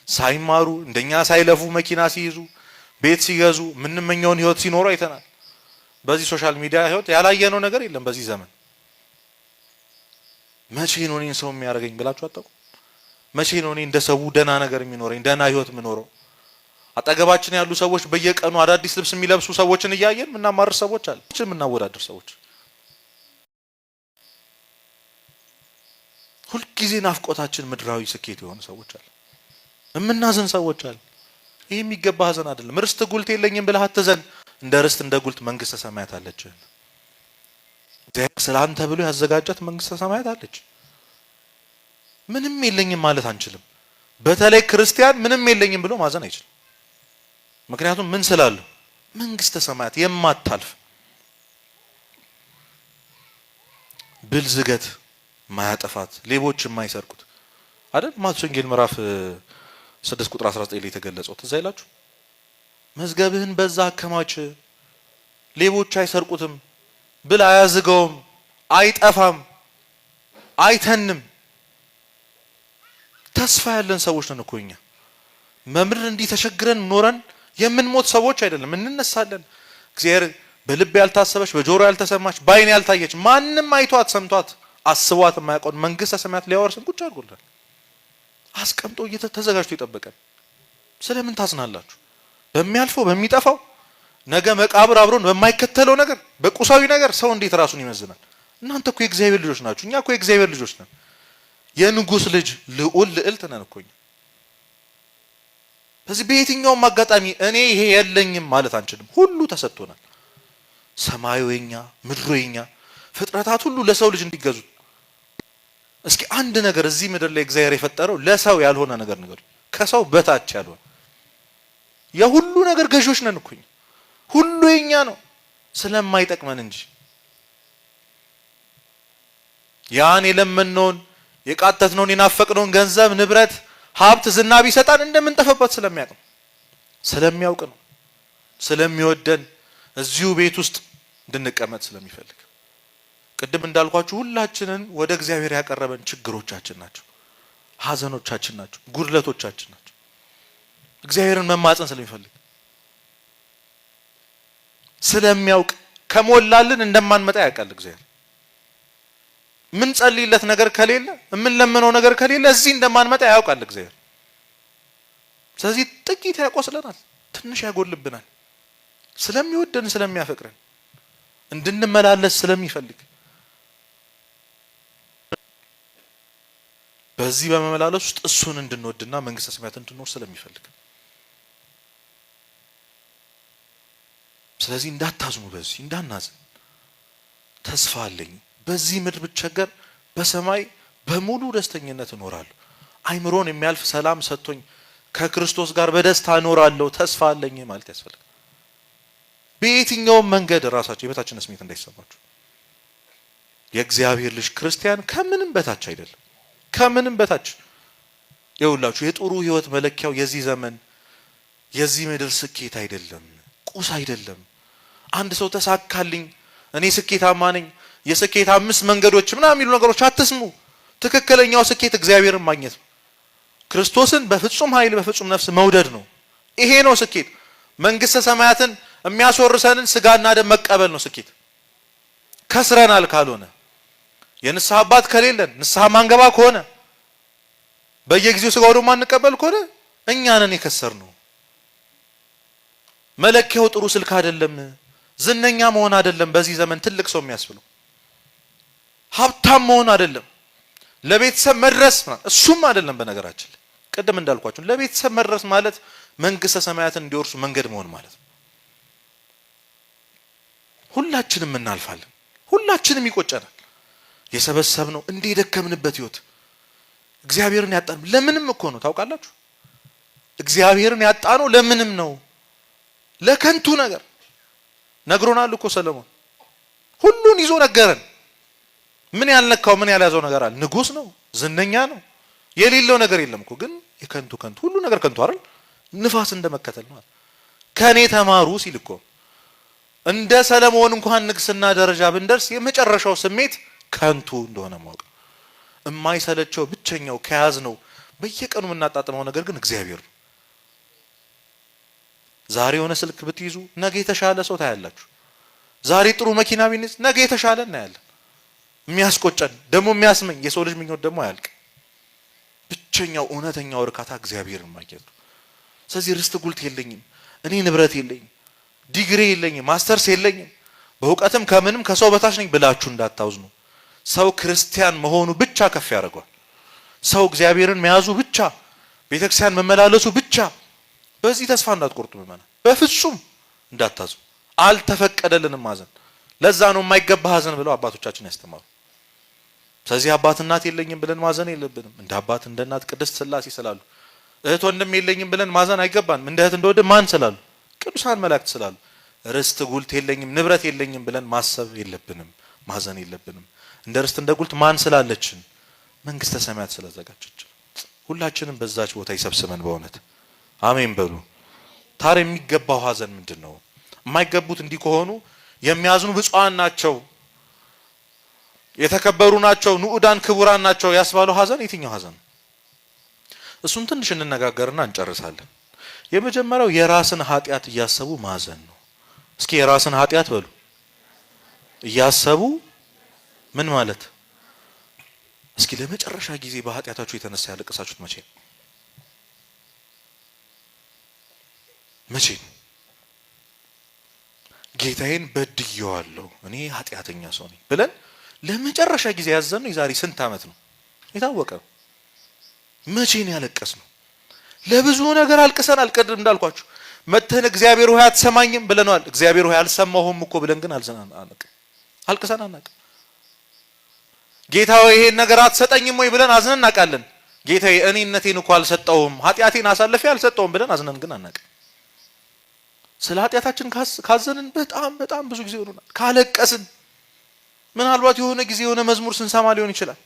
ሳይማሩ እንደኛ ሳይለፉ መኪና ሲይዙ ቤት ሲገዙ ምንመኘውን ህይወት ሲኖሩ አይተናል። በዚህ ሶሻል ሚዲያ ህይወት ያላየነው ነገር የለም በዚህ ዘመን። መቼ ነው እኔን ሰው የሚያደርገኝ ብላችሁ አጣቁ? መቼ ነው እኔ እንደ ሰው ደህና ነገር የሚኖረኝ ደህና ህይወት የምኖረው? አጠገባችን ያሉ ሰዎች በየቀኑ አዳዲስ ልብስ የሚለብሱ ሰዎችን እያየን ምናማር ሰዎች አለ። ምናወዳድር ሰዎች ሁልጊዜ ናፍቆታችን ምድራዊ ስኬት የሆኑ ሰዎች አለ። እምናዘን ሰዎች አለ። ይሄ የሚገባ ሀዘን አይደለም። ርስት ጉልት የለኝም ብለህ አትዘን። እንደ ርስት እንደ ጉልት መንግስተ ሰማያት አለች። ስላንተ ብሎ ያዘጋጃት መንግስተ ሰማያት አለች። ምንም የለኝም ማለት አንችልም። በተለይ ክርስቲያን ምንም የለኝም ብሎ ማዘን አይችልም። ምክንያቱም ምን ስላለው? መንግስተ ሰማያት የማታልፍ ብልዝገት ማያጠፋት ሌቦች የማይሰርቁት አይደል? ማቴዎስ ወንጌል ምዕራፍ 6 ቁጥር 19 ላይ የተገለጸው ትዝ አይላችሁ? መዝገብህን በዛ አከማች፣ ሌቦች አይሰርቁትም፣ ብል አያዝገውም፣ አይጠፋም፣ አይተንም። ተስፋ ያለን ሰዎች ነን እኮ እኛ። መምር እንዲህ ተሸግረን ኖረን የምንሞት ሰዎች አይደለም። እንነሳለን። እግዚአብሔር በልብ ያልታሰበች በጆሮ ያልተሰማች በአይን ያልታየች ማንም አይቷት ሰምቷት አስቧት የማያውቀውን መንግስተ ሰማያት ሊያወርሰን ቁጭ አድርጎልናል። አስቀምጦ ተዘጋጅቶ ይጠብቀን። ስለምን ታዝናላችሁ? በሚያልፈው በሚጠፋው ነገ መቃብር አብሮን በማይከተለው ነገር በቁሳዊ ነገር ሰው እንዴት ራሱን ይመዝናል? እናንተ እኮ የእግዚአብሔር ልጆች ናችሁ። እኛ እኮ የእግዚአብሔር ልጆች ነን። የንጉስ ልጅ ልዑል ልዕልት ነን እኮ እኛ። በዚህ በየትኛውም አጋጣሚ እኔ ይሄ የለኝም ማለት አንችልም። ሁሉ ተሰጥቶናል። ሰማዩ የኛ፣ ምድሩ የኛ፣ ፍጥረታት ሁሉ ለሰው ልጅ እንዲገዙ። እስኪ አንድ ነገር እዚህ ምድር ላይ እግዚአብሔር የፈጠረው ለሰው ያልሆነ ነገር ነገር ከሰው በታች ያልሆነ የሁሉ ነገር ገዢዎች ነን እኮ እኛ። ሁሉ የኛ ነው ስለማይጠቅመን እንጂ ያን የለመነውን የቃተትነውን የናፈቅነውን ገንዘብ፣ ንብረት፣ ሀብት፣ ዝና ቢሰጣን እንደምንጠፈበት ስለሚያውቅ ነው። ስለሚወደን እዚሁ ቤት ውስጥ እንድንቀመጥ ስለሚፈልግ። ቅድም እንዳልኳችሁ ሁላችንን ወደ እግዚአብሔር ያቀረበን ችግሮቻችን ናቸው፣ ሀዘኖቻችን ናቸው፣ ጉድለቶቻችን ናቸው። እግዚአብሔርን መማፀን ስለሚፈልግ ስለሚያውቅ ከሞላልን እንደማንመጣ ያውቃል እግዚአብሔር። ምን ጸልይለት ነገር ከሌለ ምን ለምነው ነገር ከሌለ እዚህ እንደማንመጣ ያውቃል እግዚአብሔር። ስለዚህ ጥቂት ያቆስለናል፣ ትንሽ ያጎልብናል። ስለሚወደን ስለሚያፈቅረን እንድንመላለስ ስለሚፈልግ በዚህ በመመላለስ ውስጥ እሱን እንድንወድና መንግስተ ሰማያት እንድንኖር ስለሚፈልግ ስለዚህ እንዳታዝኑ፣ በዚህ እንዳናዝን። ተስፋ አለኝ። በዚህ ምድር ብቸገር በሰማይ በሙሉ ደስተኝነት እኖራለሁ። አይምሮን የሚያልፍ ሰላም ሰጥቶኝ ከክርስቶስ ጋር በደስታ እኖራለሁ። ተስፋ አለኝ ማለት ያስፈልጋል። በየትኛውም መንገድ ራሳችሁ የበታችነት ስሜት እንዳይሰማችሁ። የእግዚአብሔር ልጅ ክርስቲያን ከምንም በታች አይደለም። ከምንም በታች ይኸውላችሁ፣ የጥሩ ህይወት መለኪያው የዚህ ዘመን የዚህ ምድር ስኬት አይደለም፣ ቁስ አይደለም። አንድ ሰው ተሳካልኝ፣ እኔ ስኬታማ ነኝ፣ የስኬት 5 መንገዶች ምናምን የሚሉ ነገሮች አትስሙ። ትክክለኛው ስኬት እግዚአብሔርን ማግኘት ነው። ክርስቶስን በፍጹም ኃይል በፍጹም ነፍስ መውደድ ነው። ይሄ ነው ስኬት። መንግስተ ሰማያትን የሚያስወርሰንን ስጋና ደም መቀበል ነው ስኬት። ከስረናል ካልሆነ የንስሐ አባት ከሌለን ንስሐ ማንገባ ከሆነ በየጊዜው ስጋው ደም ማንቀበል ከሆነ እኛ ነን የከሰርነው። መለኪያው ጥሩ ስልክ አይደለም፣ ዝነኛ መሆን አይደለም። በዚህ ዘመን ትልቅ ሰው የሚያስብለው ሀብታም መሆን አይደለም፣ ለቤተሰብ መድረስ እሱም አይደለም። በነገራችን ቅድም እንዳልኳችሁ ለቤተሰብ መድረስ ማለት መንግስተ ሰማያትን እንዲወርሱ መንገድ መሆን ማለት ነው። ሁላችንም እናልፋለን፣ ሁላችንም ይቆጨናል። የሰበሰብነው እንደ የደከምንበት ህይወት እግዚአብሔርን ያጣን ለምንም እኮ ነው። ታውቃላችሁ፣ እግዚአብሔርን ያጣነው ለምንም ነው። ለከንቱ ነገር ነግሮናል እኮ ሰለሞን። ሁሉን ይዞ ነገረን። ምን ያልነካው ምን ያልያዘው ነገር አለ? ንጉስ ነው፣ ዝነኛ ነው፣ የሌለው ነገር የለም እኮ። ግን የከንቱ ከንቱ ሁሉ ነገር ከንቱ አይደል? ንፋስ እንደመከተል ነው። ከኔ ተማሩ ሲል እኮ እንደ ሰለሞን እንኳን ንግስና ደረጃ ብንደርስ የመጨረሻው ስሜት ከንቱ እንደሆነ ማወቅ። የማይሰለቸው ብቸኛው ከያዝነው በየቀኑ የምናጣጥመው ነገር ግን እግዚአብሔር ነው። ዛሬ የሆነ ስልክ ብትይዙ ነገ የተሻለ ሰው ታያላችሁ። ዛሬ ጥሩ መኪና ቢንይዝ ነገ የተሻለ እናያለን። የሚያስቆጨን ደግሞ የሚያስመኝ የሰው ልጅ ምኞት ደግሞ አያልቅ። ብቸኛው እውነተኛው እርካታ እግዚአብሔርን ማግኘት ነው። ስለዚህ ርስት ጉልት የለኝም፣ እኔ ንብረት የለኝም፣ ዲግሪ የለኝም፣ ማስተርስ የለኝም፣ በእውቀትም ከምንም ከሰው በታች ነኝ ብላችሁ እንዳታውዝኑ። ሰው ክርስቲያን መሆኑ ብቻ ከፍ ያደርገዋል። ሰው እግዚአብሔርን መያዙ ብቻ፣ ቤተክርስቲያን መመላለሱ ብቻ። በዚህ ተስፋ እንዳትቆርጡ ምእመናን፣ በፍጹም እንዳታዝኑ። አልተፈቀደልንም ማዘን። ለዛ ነው የማይገባ ሀዘን ብለው አባቶቻችን ያስተማሩ። ስለዚህ አባት እናት የለኝም ብለን ማዘን የለብንም። እንደ አባት እንደ እናት ቅድስት ሥላሴ ስላሉ፣ እህት ወንድም የለኝም ብለን ማዘን አይገባንም። እንደ እህት እንደ ወንድም ማን ስላሉ? ቅዱሳን መላእክት ስላሉ። ርስት ጉልት የለኝም ንብረት የለኝም ብለን ማሰብ የለብንም፣ ማዘን የለብንም። እንደ ርስት እንደ ጉልት ማን ስላለችን? መንግስተ ሰማያት ስለዘጋጀች። ሁላችንም በዛች ቦታ ይሰብስበን በእውነት አሜን በሉ። ታዲያ የሚገባው ሀዘን ምንድን ነው? የማይገቡት እንዲህ ከሆኑ የሚያዝኑ ብፁዓን ናቸው፣ የተከበሩ ናቸው፣ ንዑዳን ክቡራን ናቸው ያስባለው ሀዘን የትኛው ሀዘን? እሱን ትንሽ እንነጋገርና እንጨርሳለን። የመጀመሪያው የራስን ኃጢአት እያሰቡ ማዘን ነው። እስኪ የራስን ኃጢአት በሉ። እያሰቡ ምን ማለት? እስኪ ለመጨረሻ ጊዜ በኃጢአታችሁ የተነሳ ያለቀሳችሁት መቼ ነው? መቼ ነው? ጌታዬን በድየዋለሁ እኔ ኃጢአተኛ ሰው ነኝ ብለን ለመጨረሻ ጊዜ ያዘነው የዛሬ ስንት ዓመት ነው? የታወቀ ነው። መቼ ነው ያለቀስነው? ለብዙ ነገር አልቅሰናል። ቅድም እንዳልኳችሁ መተን እግዚአብሔር ሆይ አትሰማኝም ብለናል። እግዚአብሔር ሆይ አልሰማሁም እኮ ብለን ግን አልቅሰን አናውቅም። ጌታ ሆይ ይሄን ነገር አትሰጠኝም ወይ ብለን አዝነን እናውቃለን። ጌታዬ እኔነቴን እኮ አልሰጠውም፣ ኃጢአቴን አሳልፌ አልሰጠውም ብለን አዝነን ግን አናውቅም። ስለ ኃጢአታችን ካዘንን በጣም ብዙ ጊዜ ሆኖናል። ካለቀስን ምናልባት የሆነ ጊዜ የሆነ መዝሙር ስንሰማ ሊሆን ይችላል።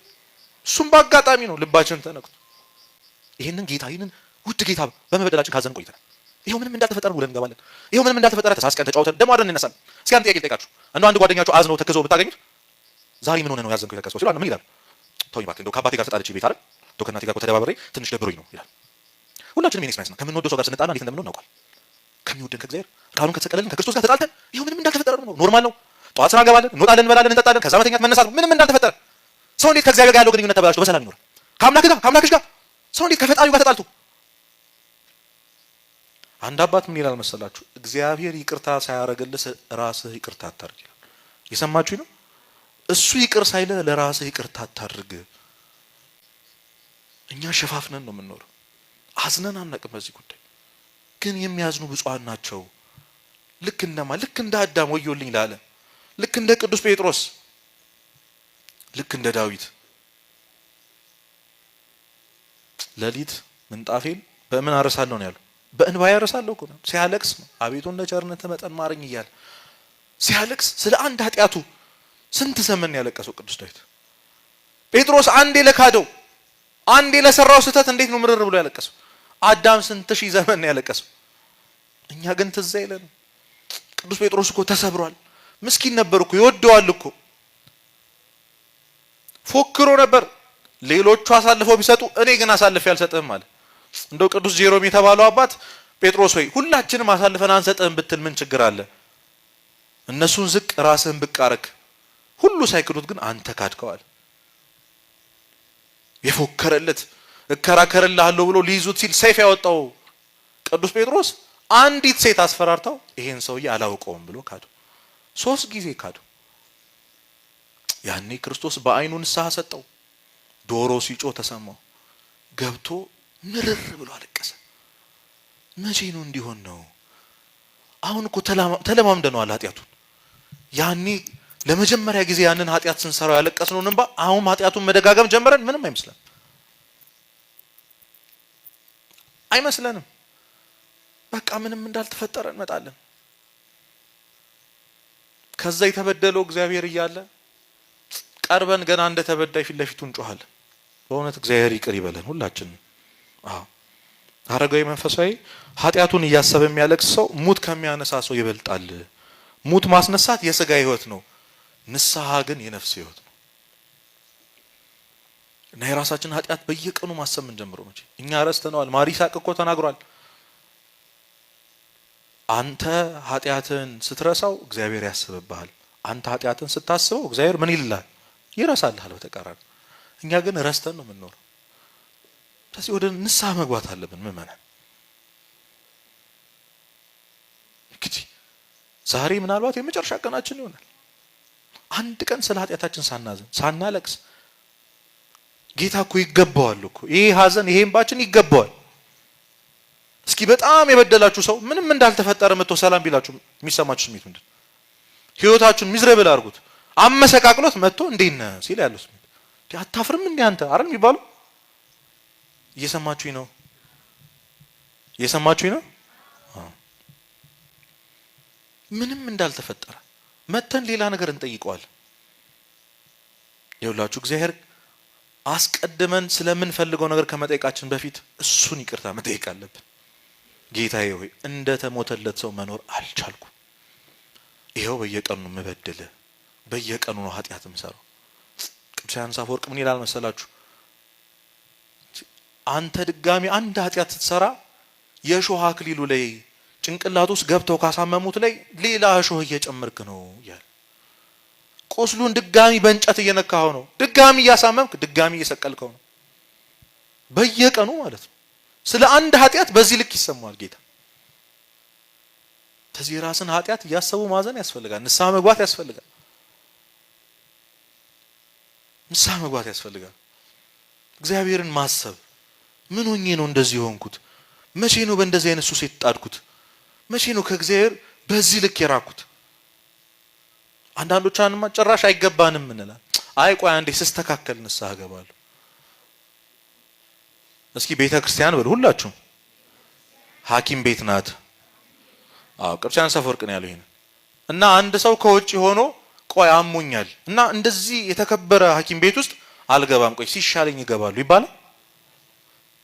እሱም በአጋጣሚ ነው ልባችን ተነክቶ። ይሄንን ውድ ጌታ በመበደላችን ካዘን ቆይተናል። ይሄው ምንም እንዳልተፈጠረ ብለን እንገባለን። ይሄው ምንም እንዳልተፈጠረ ተሳስቀን ተጫውተን ደግሞ አድረን እንነሳለን። እስኪ አንድ ጥያቄ ልጠይቃችሁ። አንድ ጓደኛችሁ አዝነው ተክዞ ብታገኙት ዛሬ ምን ሆነ ነው ያዘንከው የተከሰው ሲሉ ምን ይላል? ተውኝ እባክህ እንደው ከአባቴ ጋር ተጣልቼ ቤት አይደል እንደው ከእናቴ ጋር ተደባብሬ ትንሽ ደብሮኝ ነው ይላል። ሁላችንም የኔ ስናይስ ነው ከምንወደው ሰው ጋር ስንጣላ እንዴት እንደምንሆን እናውቃል። ከሚወደን ከእግዚአብሔር ቃሉን ከተሰቀለልን ከክርስቶስ ጋር ተጣልተን ይሄው ምንም እንዳልተፈጠረ ነው። ኖርማል ነው። ጠዋት ስራ እንገባለን፣ እንወጣለን፣ እንበላለን፣ እንጠጣለን፣ ከዛ መተኛት መነሳት ምንም እንዳልተፈጠረ። ሰው እንዴት ከእግዚአብሔር ጋር ያለው ግንኙነት ተበላሽቶ በሰላም ይኖራል? ከአምላክሽ ጋር ሰው እንዴት ከፈጣሪው ጋር ተጣልቶ? አንድ አባት ምን ይላል መሰላችሁ? እግዚአብሔር ይቅርታ ሳያረግልህ ራስህ ይቅርታ አታርግ ይላል። የሰማችሁኝ ነው? እሱ ይቅር ሳይለ ለራስህ ይቅርታ አታድርግ። እኛ ሸፋፍነን ነው የምንኖረው። አዝነን አናውቅም በዚህ ጉዳይ። ግን የሚያዝኑ ብፁዓን ናቸው ልክ እንደ አዳም ወዮልኝ ላለ፣ ልክ እንደ ቅዱስ ጴጥሮስ፣ ልክ እንደ ዳዊት ሌሊት ምንጣፌን በምን አረሳለሁ ነው ያለው? በእንባ ያረሳለሁ እኮ ነው። ሲያለቅስ ነው አቤቱ እንደ ቸርነትህ መጠን ማረኝ እያለ ሲያለቅስ ስለ አንድ ኃጢአቱ ስንት ዘመን ያለቀሰው ቅዱስ ዳዊት። ጴጥሮስ አንዴ ለካደው አንዴ ለሰራው ስህተት እንዴት ነው ምርር ብሎ ያለቀሰው? አዳም ስንት ሺህ ዘመን ያለቀሰው። እኛ ግን ትዝ አይለንም። ቅዱስ ጴጥሮስ እኮ ተሰብሯል። ምስኪን ነበር እኮ፣ ይወደዋል እኮ፣ ፎክሮ ነበር። ሌሎቹ አሳልፈው ቢሰጡ እኔ ግን አሳልፌ አልሰጥህም አለ። እንደው ቅዱስ ጄሮም የተባለው አባት ጴጥሮስ ሆይ ሁላችንም አሳልፈን አንሰጥህም ብትል ምን ችግር አለ? እነሱን ዝቅ ራስህን ብቅ አረክ። ሁሉ ሳይክዱት ግን አንተ ካድከዋል። የፎከረለት እከራከርልሃለሁ ብሎ ሊይዙት ሲል ሰይፍ ያወጣው ቅዱስ ጴጥሮስ አንዲት ሴት አስፈራርታው ይሄን ሰውዬ አላውቀውም ብሎ ካዱ። 3 ጊዜ ካዱ። ያኔ ክርስቶስ በዓይኑ ንስሐ ሰጠው። ዶሮ ሲጮህ ተሰማው። ገብቶ ምርር ብሎ አለቀሰ። መቼ ነው እንዲሆን ነው? አሁን እኮ ተለማምደነዋል ኃጢአቱን። ያኔ ለመጀመሪያ ጊዜ ያንን ኃጢአት ስንሰራው ያለቀስነውን እንባ አሁን ኃጢአቱን መደጋገም ጀመረን። ምንም አይመስለንም። በቃ ምንም እንዳልተፈጠረ እንመጣለን። ከዛ የተበደለው እግዚአብሔር እያለ ቀርበን ገና እንደ ተበዳይ ፊት ለፊቱ እንጮሃለን። በእውነት እግዚአብሔር ይቅር ይበለን ሁላችንም። አረጋዊ መንፈሳዊ ኃጢአቱን እያሰበ የሚያለቅስ ሰው ሙት ከሚያነሳ ሰው ይበልጣል። ሙት ማስነሳት የሥጋ ሕይወት ነው። ንስሐ ግን የነፍስ ሕይወት ነው። እና የራሳችን ኃጢአት በየቀኑ ማሰብ ምን ጀምሮ ነው? እኛ ረስተነዋል። ማር ይስሐቅ እኮ ተናግሯል። አንተ ኃጢአትን ስትረሳው እግዚአብሔር ያስብብሃል። አንተ ኃጢአትን ስታስበው እግዚአብሔር ምን ይልልሃል? ይረሳልሃል በተቃራኒ። እኛ ግን ረስተን ነው የምንኖረው። ስለዚህ ወደ ንስሐ መግባት አለብን ምእመናን። እንግዲህ ዛሬ ምናልባት የመጨረሻ ቀናችን ይሆናል። አንድ ቀን ስለ ኃጢአታችን ሳናዝን ሳናለቅስ ጌታ እኮ ይገባዋል እኮ ይሄ ሐዘን ይሄ እንባችን ይገባዋል። እስኪ በጣም የበደላችሁ ሰው ምንም እንዳልተፈጠረ መጥቶ ሰላም ቢላችሁ የሚሰማችሁ ስሜት ምንድን? ህይወታችሁን ሚዝረብል አድርጉት አመሰቃቅሎት መጥቶ እንዴት ነህ ሲል ያለው ስሜት አታፍርም እንዴ አንተ አይደል የሚባለው? እየሰማችሁኝ ነው? ምንም እንዳልተፈጠረ መተን ሌላ ነገር እንጠይቀዋል። ይኸውላችሁ እግዚአብሔር አስቀድመን ስለምንፈልገው ነገር ከመጠየቃችን በፊት እሱን ይቅርታ መጠየቅ አለብን። ጌታዬ ሆይ እንደ ተሞተለት ሰው መኖር አልቻልኩም። ይኸው በየቀኑ ምበድል፣ በየቀኑ ነው ኃጢአት ምሰራው። ቅዱስ ዮሐንስ አፈወርቅ ምን ይላል መሰላችሁ? አንተ ድጋሚ አንድ ኃጢአት ስትሰራ የእሾህ አክሊሉ ላይ ጭንቅላት ውስጥ ገብተው ካሳመሙት ላይ ሌላ እሾህ እየጨመርክ ነው ይላል። ቁስሉን ድጋሚ በእንጨት እየነካኸው ነው፣ ድጋሚ እያሳመምክ፣ ድጋሚ እየሰቀልከው ነው። በየቀኑ ማለት ነው። ስለ አንድ ኃጢአት በዚህ ልክ ይሰማዋል ጌታ። ስለዚህ ራስን ኃጢአት እያሰቡ ማዘን ያስፈልጋል። ንስሐ መግባት ያስፈልጋል። እግዚአብሔርን ማሰብ ምን ሆኜ ነው እንደዚህ ሆንኩት? መቼ ነው በእንደዚህ አይነት ሱስ የተጣድኩት? መቼ ነው ከእግዚአብሔር በዚህ ልክ የራኩት? አንዳንዶቻንማ ጭራሽ አይገባንም እንላለን። አይ ቆይ አንዴ ስስተካከል ንስሐ እገባለሁ። እስኪ ቤተ ክርስቲያን በሉ ሁላችሁም ሐኪም ቤት ናት። ቅዱስ ዮሐንስ አፈወርቅ ነው ያለው ይሄን። እና አንድ ሰው ከውጭ ሆኖ ቆይ አሞኛል እና እንደዚህ የተከበረ ሐኪም ቤት ውስጥ አልገባም፣ ቆይ ሲሻለኝ እገባለሁ ይባላል?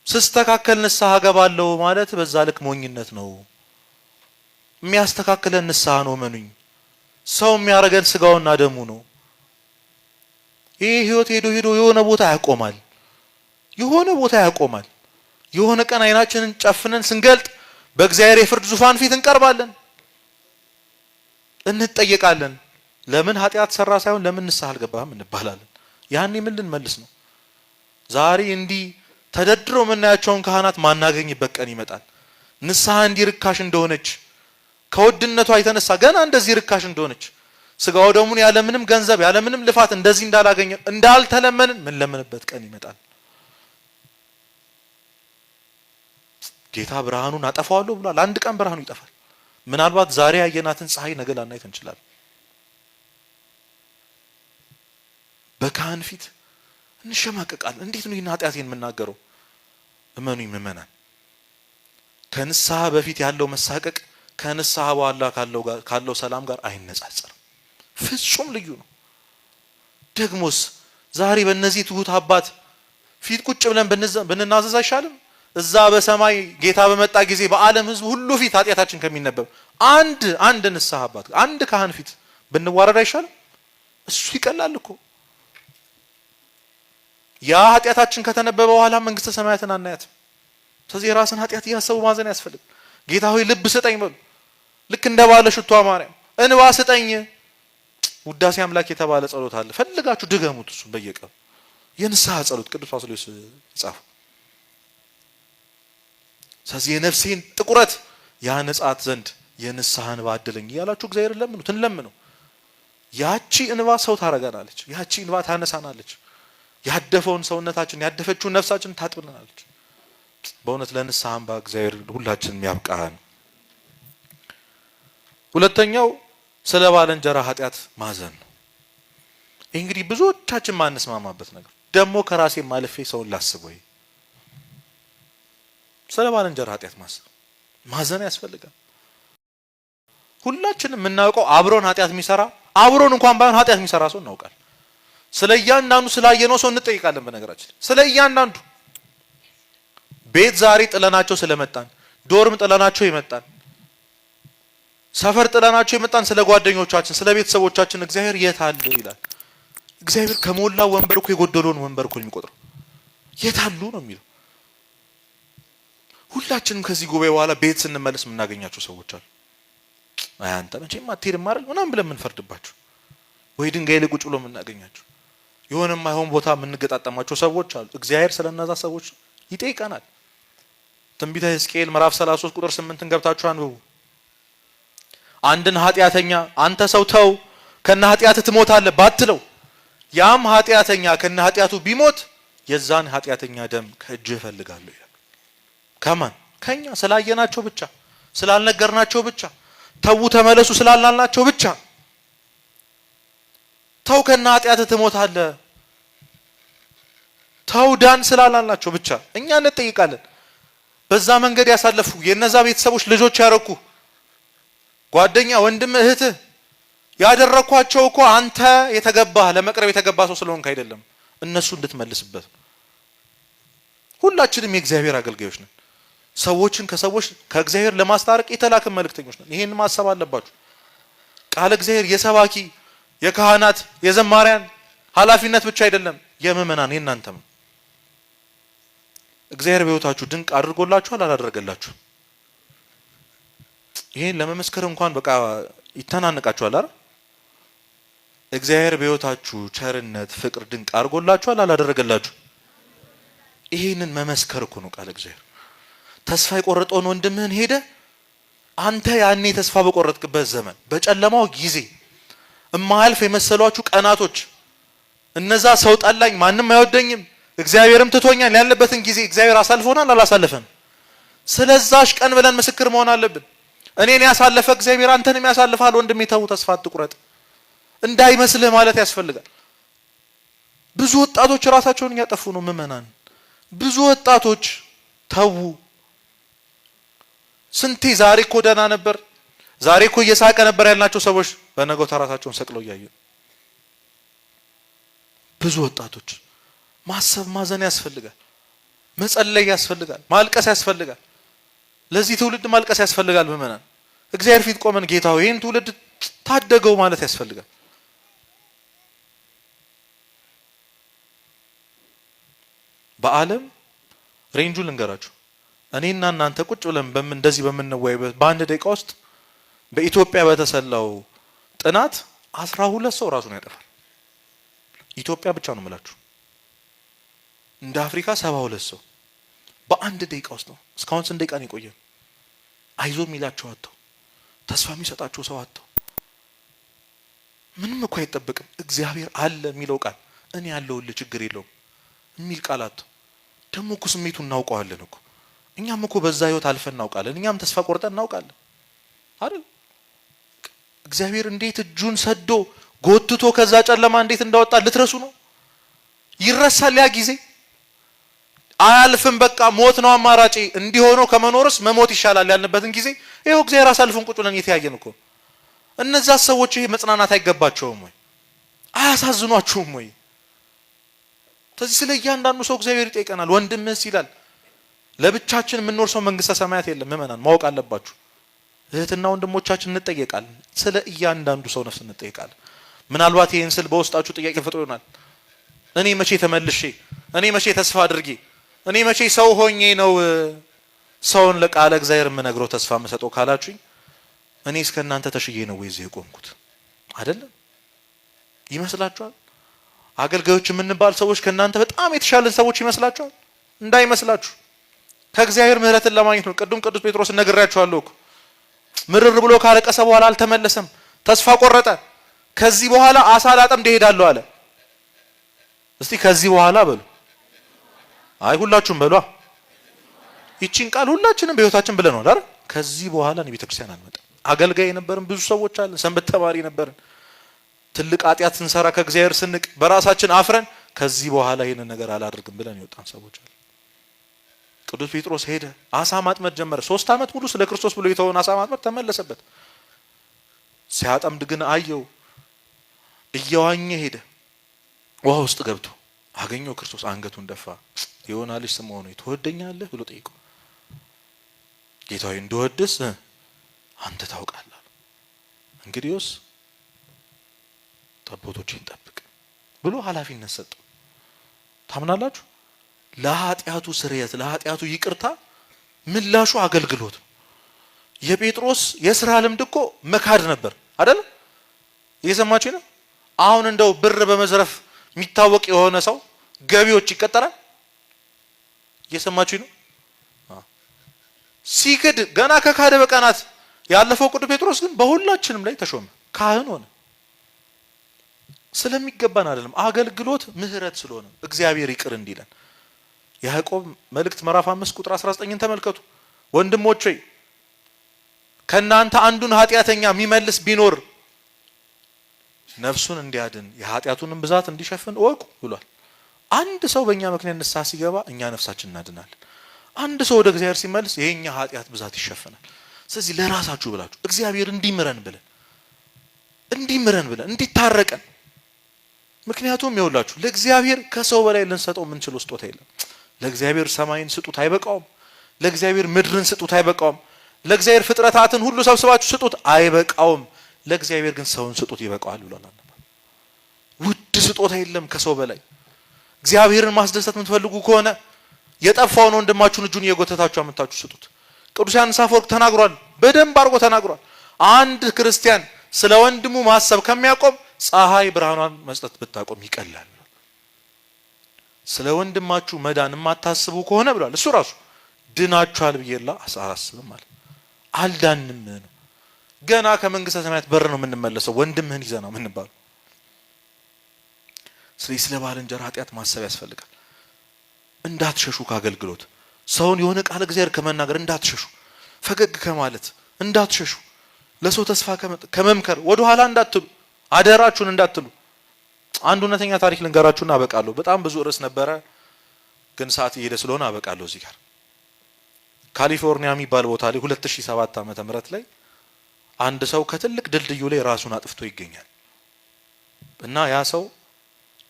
ስስተካከል ንስሐ እገባለሁ ማለት በዛ ልክ ሞኝነት ነው። የሚያስተካክለን ንስሐ ነው። መኑኝ ሰው የሚያረገን ስጋውና ደሙ ነው። ይሄ ህይወት ሄዶ የሆነ ቦታ ያቆማል። የሆነ ቀን አይናችንን ጨፍነን ስንገልጥ በእግዚአብሔር የፍርድ ዙፋን ፊት እንቀርባለን፣ እንጠየቃለን። ለምን ኃጢአት ሰራ ሳይሆን ለምን ንስሐ አልገባህም እንባላለን። ያኔ ምን ልንመልስ ነው? ዛሬ እንዲህ ተደድረው የምናያቸውን ካህናት ማናገኝበት ቀን ይመጣል። ንስሐ እንዲህ ርካሽ እንደሆነች ከውድነቷ የተነሳ ገና እንደዚህ ርካሽ እንደሆነች ስጋው ደሙን ያለምንም ገንዘብ ያለምንም ልፋት እንደዚህ እንዳላገኘ እንዳልተለመንን ምን ለምንበት ቀን ይመጣል። ጌታ ብርሃኑን አጠፋዋለሁ ብሏል። አንድ ቀን ብርሃኑ ይጠፋል። ምናልባት ዛሬ ያየናትን ፀሐይ ነገ ላናየት እንችላለን። በካህን ፊት እንሸማቀቃለን። እንዴት ነው ይህን ኃጢአቴን የምናገረው? እመኑኝ ምእመናን፣ ከንስሐ በፊት ያለው መሳቀቅ ከንስሐ በኋላ ካለው ሰላም ጋር አይነጻጸርም። ፍጹም ልዩ ነው። ደግሞስ ዛሬ በእነዚህ ትሁት አባት ፊት ቁጭ ብለን ብንናዘዝ አይሻልም? እዛ በሰማይ ጌታ በመጣ ጊዜ በዓለም ሕዝብ ሁሉ ፊት ኃጢአታችን ከሚነበብ አንድ ንስሐ አባት አንድ ካህን ፊት ብንዋረድ አይሻልም? እሱ ይቀላል እኮ። ያ ኃጢአታችን ከተነበበ በኋላ መንግስተ ሰማያትን አናያትም። ስለዚህ የራስን ኃጢአት እያሰቡ ማዘን ያስፈልግ። ጌታ ሆይ ልብ ስጠኝ በሉ። ልክ እንደ ባለ ሽቷ ማርያም እንባ ስጠኝ። ውዳሴ አምላክ የተባለ ጸሎት አለ፣ ፈልጋችሁ ድገሙት። እሱ በየቀኑ የንስሐ ጸሎት ቅዱስ ጳውሎስ ይጻፈው። ስለዚህ የነፍሴን ጥቁረት ያነጻት ዘንድ የንስሐ እንባ አድለኝ እያላችሁ እግዚአብሔር ለምኑት፣ እንለምነው። ያቺ እንባ ሰው ታረጋናለች። ያቺ እንባ ታነሳናለች። ያደፈውን ሰውነታችን ያደፈችውን ነፍሳችን ታጥብልናለች። በእውነት ለንስሐ እንባ እግዚአብሔር ሁላችንም ያብቃን። ሁለተኛው ስለ ባልንጀራ ኃጢአት ማዘን ነው። ይህ እንግዲህ ብዙዎቻችን ማንስማማበት ነገር ደግሞ ከራሴ ማለፌ ሰውን ላስብ ወይ? ስለ ባልንጀራ ኃጢአት ማዘን ያስፈልጋል። ሁላችንም የምናውቀው አብሮን ኃጢአት የሚሰራ አብሮን እንኳን ባይሆን ኃጢአት የሚሰራ ሰው እናውቃለን። ስለ እያንዳንዱ ስላየነው ሰው እንጠይቃለን። በነገራችን ስለ እያንዳንዱ ቤት ዛሬ ጥለናቸው ስለመጣን፣ ዶርም ጥለናቸው የመጣን፣ ሰፈር ጥለናቸው የመጣን ስለ ጓደኞቻችን ስለ ቤተሰቦቻችን እግዚአብሔር የት አለ ይላል። እግዚአብሔር ከሞላ ወንበር እኮ የጎደለውን ወንበር እኮ የሚቆጥረው የት አሉ ነው የሚለው። ሁላችንም ከዚህ ጉባኤ በኋላ ቤት ስንመለስ የምናገኛቸው ሰዎች አሉ። አንተ መቼም አትሄድም አይደል ምናምን ብለን የምንፈርድባቸው ወይ ድንጋይ ላይ ቁጭ ብሎ የምናገኛቸው የሆነ የማይሆን ቦታ የምንገጣጠማቸው ሰዎች አሉ። እግዚአብሔር ስለነዛ ሰዎች ይጠይቀናል። ትንቢተ ሕዝቅኤል ምዕራፍ 33 ቁጥር 8 ገብታችሁ አንብቡ። አንድን ኃጢአተኛ አንተ ሰው ተው ከነ ኃጢአትህ ትሞታለህ ባትለው ያም ኃጢአተኛ ከነ ኃጢአቱ ቢሞት የዛን ኃጢአተኛ ደም ከእጅህ እፈልጋለሁ ይላል። ከማን? ከኛ ስላየናቸው ብቻ ስላልነገርናቸው ብቻ ተው ተመለሱ ስላልናቸው ብቻ ተው ከነ ኃጢአትህ ትሞታለህ ተው ዳን ስላልናቸው ብቻ እኛ እንጠይቃለን። በዛ መንገድ ያሳለፉ የነዛ ቤተሰቦች ልጆች ያረኩ ጓደኛ ወንድም እህትህ ያደረኳቸው እኮ አንተ የተገባህ ለመቅረብ የተገባ ሰው ስለሆንክ አይደለም፣ እነሱ እንድትመልስበት። ሁላችንም የእግዚአብሔር አገልጋዮች ነን። ሰዎችን ከሰዎች ከእግዚአብሔር ለማስታረቅ የተላከ መልእክተኞች ነን። ይሄን ማሰብ አለባችሁ። ቃል እግዚአብሔር የሰባኪ የካህናት የዘማሪያን ኃላፊነት ብቻ አይደለም፣ የምእመናን የእናንተም። እግዚአብሔር በሕይወታችሁ ድንቅ አድርጎላችኋል አላደረገላችሁ? ይሄን ለመመስከር እንኳን በቃ ይተናነቃችኋል አይደል? እግዚአብሔር በሕይወታችሁ ቸርነት፣ ፍቅር ድንቅ አድርጎላችኋል አላደረገላችሁ? ይሄንን መመስከር እኮ ነው ቃል እግዚአብሔር። ተስፋ የቆረጠውን ወንድምህን ሄደ አንተ ያኔ ተስፋ በቆረጥክበት ዘመን በጨለማው ጊዜ እማያልፍ የመሰሏችሁ ቀናቶች እነዛ ሰው ጠላኝ ማንም አይወደኝም እግዚአብሔርም ትቶኛል ያለበትን ጊዜ እግዚአብሔር አሳልፎናል አላሳለፈን? ስለዛሽ ቀን ብለን ምስክር መሆን አለብን። እኔን ያሳለፈ እግዚአብሔር አንተንም ያሳልፋል። ወንድሜ ተው ተስፋ አትቁረጥ እንዳይመስልህ ማለት ያስፈልጋል። ብዙ ወጣቶች ራሳቸውን እያጠፉ ነው ምእመናን። ብዙ ወጣቶች ተው። ስንቴ ዛሬ እኮ ደህና ነበር ዛሬ እኮ እየሳቀ ነበር ያልናቸው ሰዎች በነገው ራሳቸውን ሰቅለው እያዩ። ብዙ ወጣቶች ማሰብ ማዘን ያስፈልጋል። መጸለይ ያስፈልጋል። ማልቀስ ያስፈልጋል። ለዚህ ትውልድ ማልቀስ ያስፈልጋል። ምእመናን እግዚአብሔር ፊት ቆመን ጌታ ሆይ ይህን ትውልድ ታደገው ማለት ያስፈልጋል። በዓለም ሬንጁ ልንገራችሁ። እኔና እናንተ ቁጭ ብለን እንደዚህ በምንወያይበት በአንድ ደቂቃ ውስጥ በኢትዮጵያ በተሰላው ጥናት 12 ሰው ራሱን ያጠፋል። ኢትዮጵያ ብቻ ነው የምላችሁ። እንደ አፍሪካ 72 ሰው በአንድ ደቂቃ ውስጥ ነው። እስካሁን ስንት ደቂቃ ነው የቆየን? አይዞ የሚላቸው አጥተው ተስፋ የሚሰጣቸው ሰው አጥተው ምንም እኮ አይጠበቅም። እግዚአብሔር አለ የሚለው ቃል እኔ ያለሁልህ ችግር የለውም የሚል ቃል አጥተው ደግሞ እኮ ስሜቱን እናውቀዋለን እኮ እኛም እኮ በዛ ህይወት አልፈን እናውቃለን። እኛም ተስፋ ቆርጠን እናውቃለን። አይደል? እግዚአብሔር እንዴት እጁን ሰዶ ጎትቶ ከዛ ጨለማ እንዴት እንዳወጣ ልትረሱ ነው? ይረሳል ያ ጊዜ? አያልፍም። በቃ ሞት ነው አማራጭ። እንዲሆነው ከመኖርስ መሞት ይሻላል ያልንበትን ጊዜ ይሄው እግዚአብሔር አሳልፎን ቁጭ ብለን እየተያየን እኮ። እነዛ ሰዎች ይሄ መጽናናት አይገባቸውም ወይ? አያሳዝኗችሁም ወይ? ስለዚህ ስለ እያንዳንዱ ሰው እግዚአብሔር ይጠይቀናል። ወንድምህስ ይላል። ለብቻችን የምንኖር ሰው መንግስተ ሰማያት የለም። ምእመናን ማወቅ አለባችሁ። እህትና ወንድሞቻችን እንጠየቃለን። ስለ እያንዳንዱ ሰው ነፍስ እንጠየቃለን። ምናልባት ይሄን ስል በውስጣችሁ ጥያቄ ፈጥሮ ይሆናል። እኔ መቼ ተመልሼ፣ እኔ መቼ ተስፋ አድርጌ፣ እኔ መቼ ሰው ሆኜ ነው ሰውን ለቃለ እግዚአብሔር የምነግረው ተስፋ የምሰጠው ካላችሁኝ፣ እኔ እስከ እናንተ ተሽዬ ነው ወይ እዚህ የቆምኩት? አይደለም ይመስላችኋል? አገልጋዮች የምንባል ሰዎች ከእናንተ በጣም የተሻለን ሰዎች ይመስላችኋል? እንዳይመስላችሁ። ከእግዚአብሔር ምህረትን ለማግኘት ነው። ቅዱም ቅዱስ ጴጥሮስ ነግሬያችኋለሁ እኮ ምርር ብሎ ካለቀሰ በኋላ አልተመለሰም። ተስፋ ቆረጠ። ከዚህ በኋላ አሳ ላጠምድ እሄዳለሁ አለ። እስቲ ከዚህ በኋላ በሉ። አይ ሁላችሁም በሏ። ይቺን ቃል ሁላችንም በህይወታችን ብለናል አይደል? ከዚህ በኋላ ነው ቤተክርስቲያን አልመጣም። አገልጋይ የነበርን ብዙ ሰዎች አለን። ሰንበት ተማሪ ነበርን። ትልቅ ኃጢአት ስንሰራ ከእግዚአብሔር ስንቅ በራሳችን አፍረን ከዚህ በኋላ ይሄንን ነገር አላደርግም ብለን የወጣን ሰዎች አለን። ቅዱስ ጴጥሮስ ሄደ፣ አሳ ማጥመድ ጀመረ። 3 ዓመት ሙሉ ስለ ክርስቶስ ብሎ የተወውን አሳ ማጥመድ ተመለሰበት። ሲያጠምድ ግን አየው። እየዋኘ ሄደ። ውሃ ውስጥ ገብቶ አገኘው ክርስቶስ። አንገቱን ደፋ። የዮና ልጅ ስምዖን ሆይ ትወደኛለህ ብሎ ጠይቀው። ጌታ ሆይ እንደወድስ አንተ ታውቃለህ። እንግዲህስ ጠቦቶችን ጠብቅ ብሎ ኃላፊነት ሰጠው። ታምናላችሁ? ለኃጢአቱ ስርየት፣ ለኃጢአቱ ይቅርታ ምላሹ አገልግሎት ነው። የጴጥሮስ የሥራ ልምድ እኮ መካድ ነበር አይደል? እየሰማችሁ ነው? አሁን እንደው ብር በመዝረፍ የሚታወቅ የሆነ ሰው ገቢዎች ይቀጠራል። እየሰማችሁ ነው? ሲክድ ገና ከካደ በቀናት ያለፈው ቅዱስ ጴጥሮስ ግን በሁላችንም ላይ ተሾመ፣ ካህን ሆነ። ስለሚገባን አይደለም፣ አገልግሎት ምህረት ስለሆነ እግዚአብሔር ይቅር እንዲለን። ያዕቆብ መልእክት ምዕራፍ 5 ቁጥር 19ን ተመልከቱ። ወንድሞች ሆይ ከእናንተ አንዱን ኃጢአተኛ የሚመልስ ቢኖር ነፍሱን እንዲያድን የኃጢአቱንም ብዛት እንዲሸፍን እወቁ ብሏል። አንድ ሰው በእኛ ምክንያት ንስሐ ሲገባ እኛ ነፍሳችን እናድናለን። አንድ ሰው ወደ እግዚአብሔር ሲመልስ የኛ ኃጢአት ብዛት ይሸፈናል። ስለዚህ ለራሳችሁ ብላችሁ እግዚአብሔር እንዲምረን ብለን እንዲታረቀን። ምክንያቱም ይኸውላችሁ ለእግዚአብሔር ከሰው በላይ ልንሰጠው የምንችለው ስጦታ የለም። ለእግዚአብሔር ሰማይን ስጡት አይበቃውም። ለእግዚአብሔር ምድርን ስጡት አይበቃውም። ለእግዚአብሔር ፍጥረታትን ሁሉ ሰብስባችሁ ስጡት አይበቃውም። ለእግዚአብሔር ግን ሰውን ስጡት ይበቃዋል ብሏል። ውድ ስጦታ የለም ከሰው በላይ። እግዚአብሔርን ማስደሰት የምትፈልጉ ከሆነ የጠፋውን ወንድማችሁን እጁን እየጎተታችሁ አምጥታችሁ ስጡት። ቅዱስ ዮሐንስ አፈወርቅ ተናግሯል፣ በደንብ አድርጎ ተናግሯል። አንድ ክርስቲያን ስለ ወንድሙ ማሰብ ከሚያቆም ፀሐይ ብርሃኗን መስጠት ብታቆም ይቀላል። ስለ ወንድማችሁ መዳን የማታስቡ ከሆነ ብሏል እሱ ራሱ ድናችኋል ብዬላ አላስብም ማለት አልዳንም ነው። ገና ከመንግስተ ሰማያት በር ነው የምንመለሰው። ወንድምህን ይዘህ ነው የምንባለው። ስለዚህ ስለ ባልንጀራ ኃጢአት ማሰብ ያስፈልጋል። እንዳትሸሹ ከአገልግሎት ሰውን የሆነ ቃል እግዚአብሔር ከመናገር እንዳትሸሹ፣ ፈገግ ከማለት እንዳትሸሹ፣ ለሰው ተስፋ ከመምከር ወደ ኋላ እንዳትሉ፣ አደራችሁን እንዳትሉ። አንድ እውነተኛ ታሪክ ልንገራችሁና አበቃለሁ። በጣም ብዙ ርዕስ ነበረ ግን ሰዓት እየሄደ ስለሆነ አበቃለሁ። እዚህ ጋር ካሊፎርኒያ የሚባል ቦታ ላይ 2007 ዓመተ ምህረት ላይ አንድ ሰው ከትልቅ ድልድዩ ላይ ራሱን አጥፍቶ ይገኛል እና ያ ሰው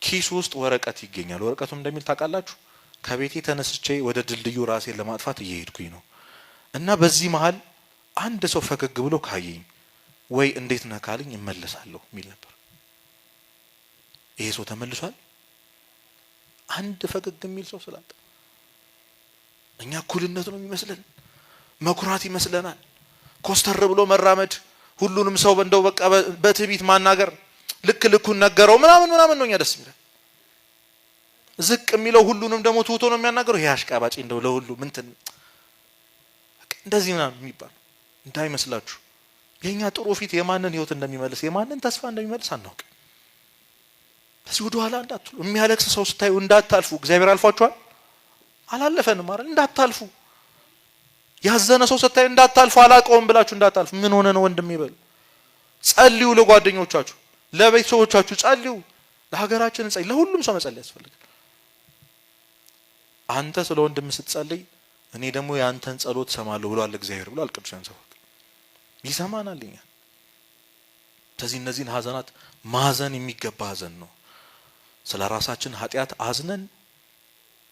ኪሱ ውስጥ ወረቀት ይገኛል። ወረቀቱም እንደሚል ታውቃላችሁ፣ ከቤቴ ተነስቼ ወደ ድልድዩ ራሴን ለማጥፋት እየሄድኩኝ ነው እና በዚህ መሃል አንድ ሰው ፈገግ ብሎ ካየኝ ወይ እንዴት ነህ ካለኝ እመለሳለሁ የሚል ነበር። ይሄ ሰው ተመልሷል። አንድ ፈገግ የሚል ሰው ስላጣ እኛ እኩልነት ነው የሚመስለን፣ መኩራት ይመስለናል። ኮስተር ብሎ መራመድ፣ ሁሉንም ሰው እንደው በቃ በትዕቢት ማናገር፣ ልኩን ነገረው ምናምን ነው እኛ ደስ የሚለን። ዝቅ የሚለው ሁሉንም ደግሞ ትውቶ ነው የሚያናገረው። ይሄ አሽቃባጭ እንደው ለሁሉ ምንትን እንደዚህ ምናምን የሚባል እንዳይመስላችሁ። የኛ ጥሩ ፊት የማንን ህይወት እንደሚመልስ የማንን ተስፋ እንደሚመልስ አናውቅ። ስለዚህ ወደ ኋላ እንዳትሉ። የሚያለቅስ ሰው ስታዩ እንዳታልፉ። እግዚአብሔር አልፏችኋል፣ አላለፈንም አይደል? እንዳታልፉ። ያዘነ ሰው ስታይ እንዳታልፉ አላቀውም ብላችሁ እንዳታልፉ። ምን ሆነ ነው ወንድም ይበል። ጸልዩ፣ ለጓደኞቻችሁ ለቤተሰቦቻችሁ ጸልዩ፣ ለሀገራችን ጸልዩ። ለሁሉም ሰው መጸለይ ያስፈልጋል። አንተ ስለ ወንድም ስትጸልይ እኔ ደግሞ ያንተን ጸሎት ሰማለሁ ብሏል እግዚአብሔር ብሏል ቅዱስ ዮሐንስ አፈወርቅ። ይሰማናል። ስለዚህ እነዚህን ሀዘናት ማዘን የሚገባ ሀዘን ነው። ስለ ራሳችን ኃጢአት አዝነን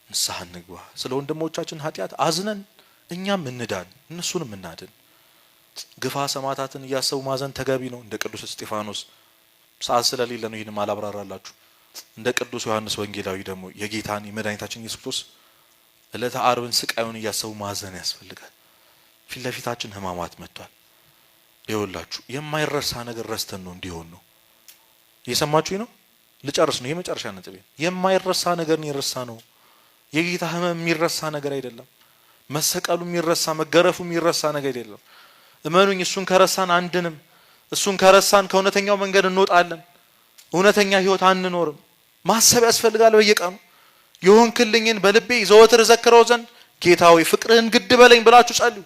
ንስሐ እንግባ። ስለ ወንድሞቻችን ኃጢአት አዝነን እኛም እንዳን እነሱንም እናድን። ግፋ ሰማዕታትን እያሰቡ ማዘን ተገቢ ነው። እንደ ቅዱስ እስጢፋኖስ ሰዓት ስለሌለ ነው ይህን ማላብራራላችሁ። እንደ ቅዱስ ዮሐንስ ወንጌላዊ ደግሞ የጌታን የመድኃኒታችን ኢየሱስ ክርስቶስ ዕለተ ዓርብን ስቃዩን እያሰቡ ማዘን ያስፈልጋል። ፊት ለፊታችን ሕማማት መጥቷል። ይኸውላችሁ የማይረሳ ነገር ረስተን ነው እንዲሆን ነው። እየሰማችሁኝ ነው? ልጨርስ ነው። ይሄ መጨረሻ ነጥቤ። የማይረሳ ነገር ነው የረሳ ነው። የጌታ ሕመም የሚረሳ ነገር አይደለም። መሰቀሉ የሚረሳ መገረፉ የሚረሳ ነገር አይደለም። እመኑኝ፣ እሱን ከረሳን አንድንም። እሱን ከረሳን ከእውነተኛው መንገድ እንወጣለን። እውነተኛ ህይወት አንኖርም። ማሰብ ያስፈልጋል በየቀኑ። የሆንክልኝን በልቤ ዘወትር ዘክረው ዘንድ ጌታ ሆይ ፍቅርህን ግድ በለኝ ብላችሁ ጸልዩ።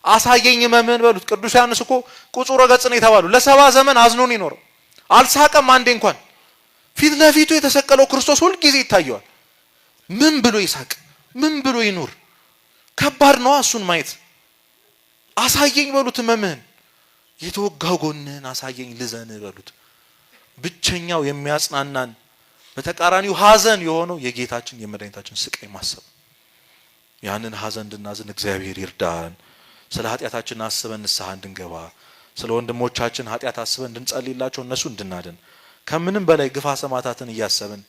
አሳየኝ ሕመምህን በሉት። ቅዱስ ዮሐንስ እኮ ቁጹረ ገጽ ነው የተባሉ ለ70 ዘመን አዝኖን ይኖረው አልሳቀም አንዴ እንኳን። ፊት ለፊቱ የተሰቀለው ክርስቶስ ሁል ጊዜ ይታየዋል። ምን ብሎ ይሳቅ? ምን ብሎ ይኑር? ከባድ ነው እሱን ማየት። አሳየኝ በሉት ሕመምህን፣ የተወጋው ጎንህን አሳየኝ ልዘን በሉት። ብቸኛው የሚያጽናናን በተቃራኒው ሀዘን የሆነው የጌታችን የመድኃኒታችን ስቃይ ማሰብ። ያንን ሀዘን እንድናዝን እግዚአብሔር ይርዳን። ስለ ኃጢአታችን አስበን ንስሐ እንድንገባ፣ ስለ ወንድሞቻችን ኃጢአት አስበን እንድንጸልይላቸው እነሱ እንድናድን፣ ከምንም በላይ ግፋ ሰማዕታትን እያሰብን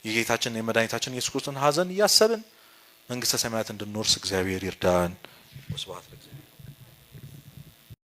የጌታችን የመድኃኒታችን ኢየሱስ ክርስቶስን ሀዘን እያሰብን መንግስተ ሰማያት እንድንወርስ እግዚአብሔር ይርዳን። ወስብሐት ለእግዚአብሔር።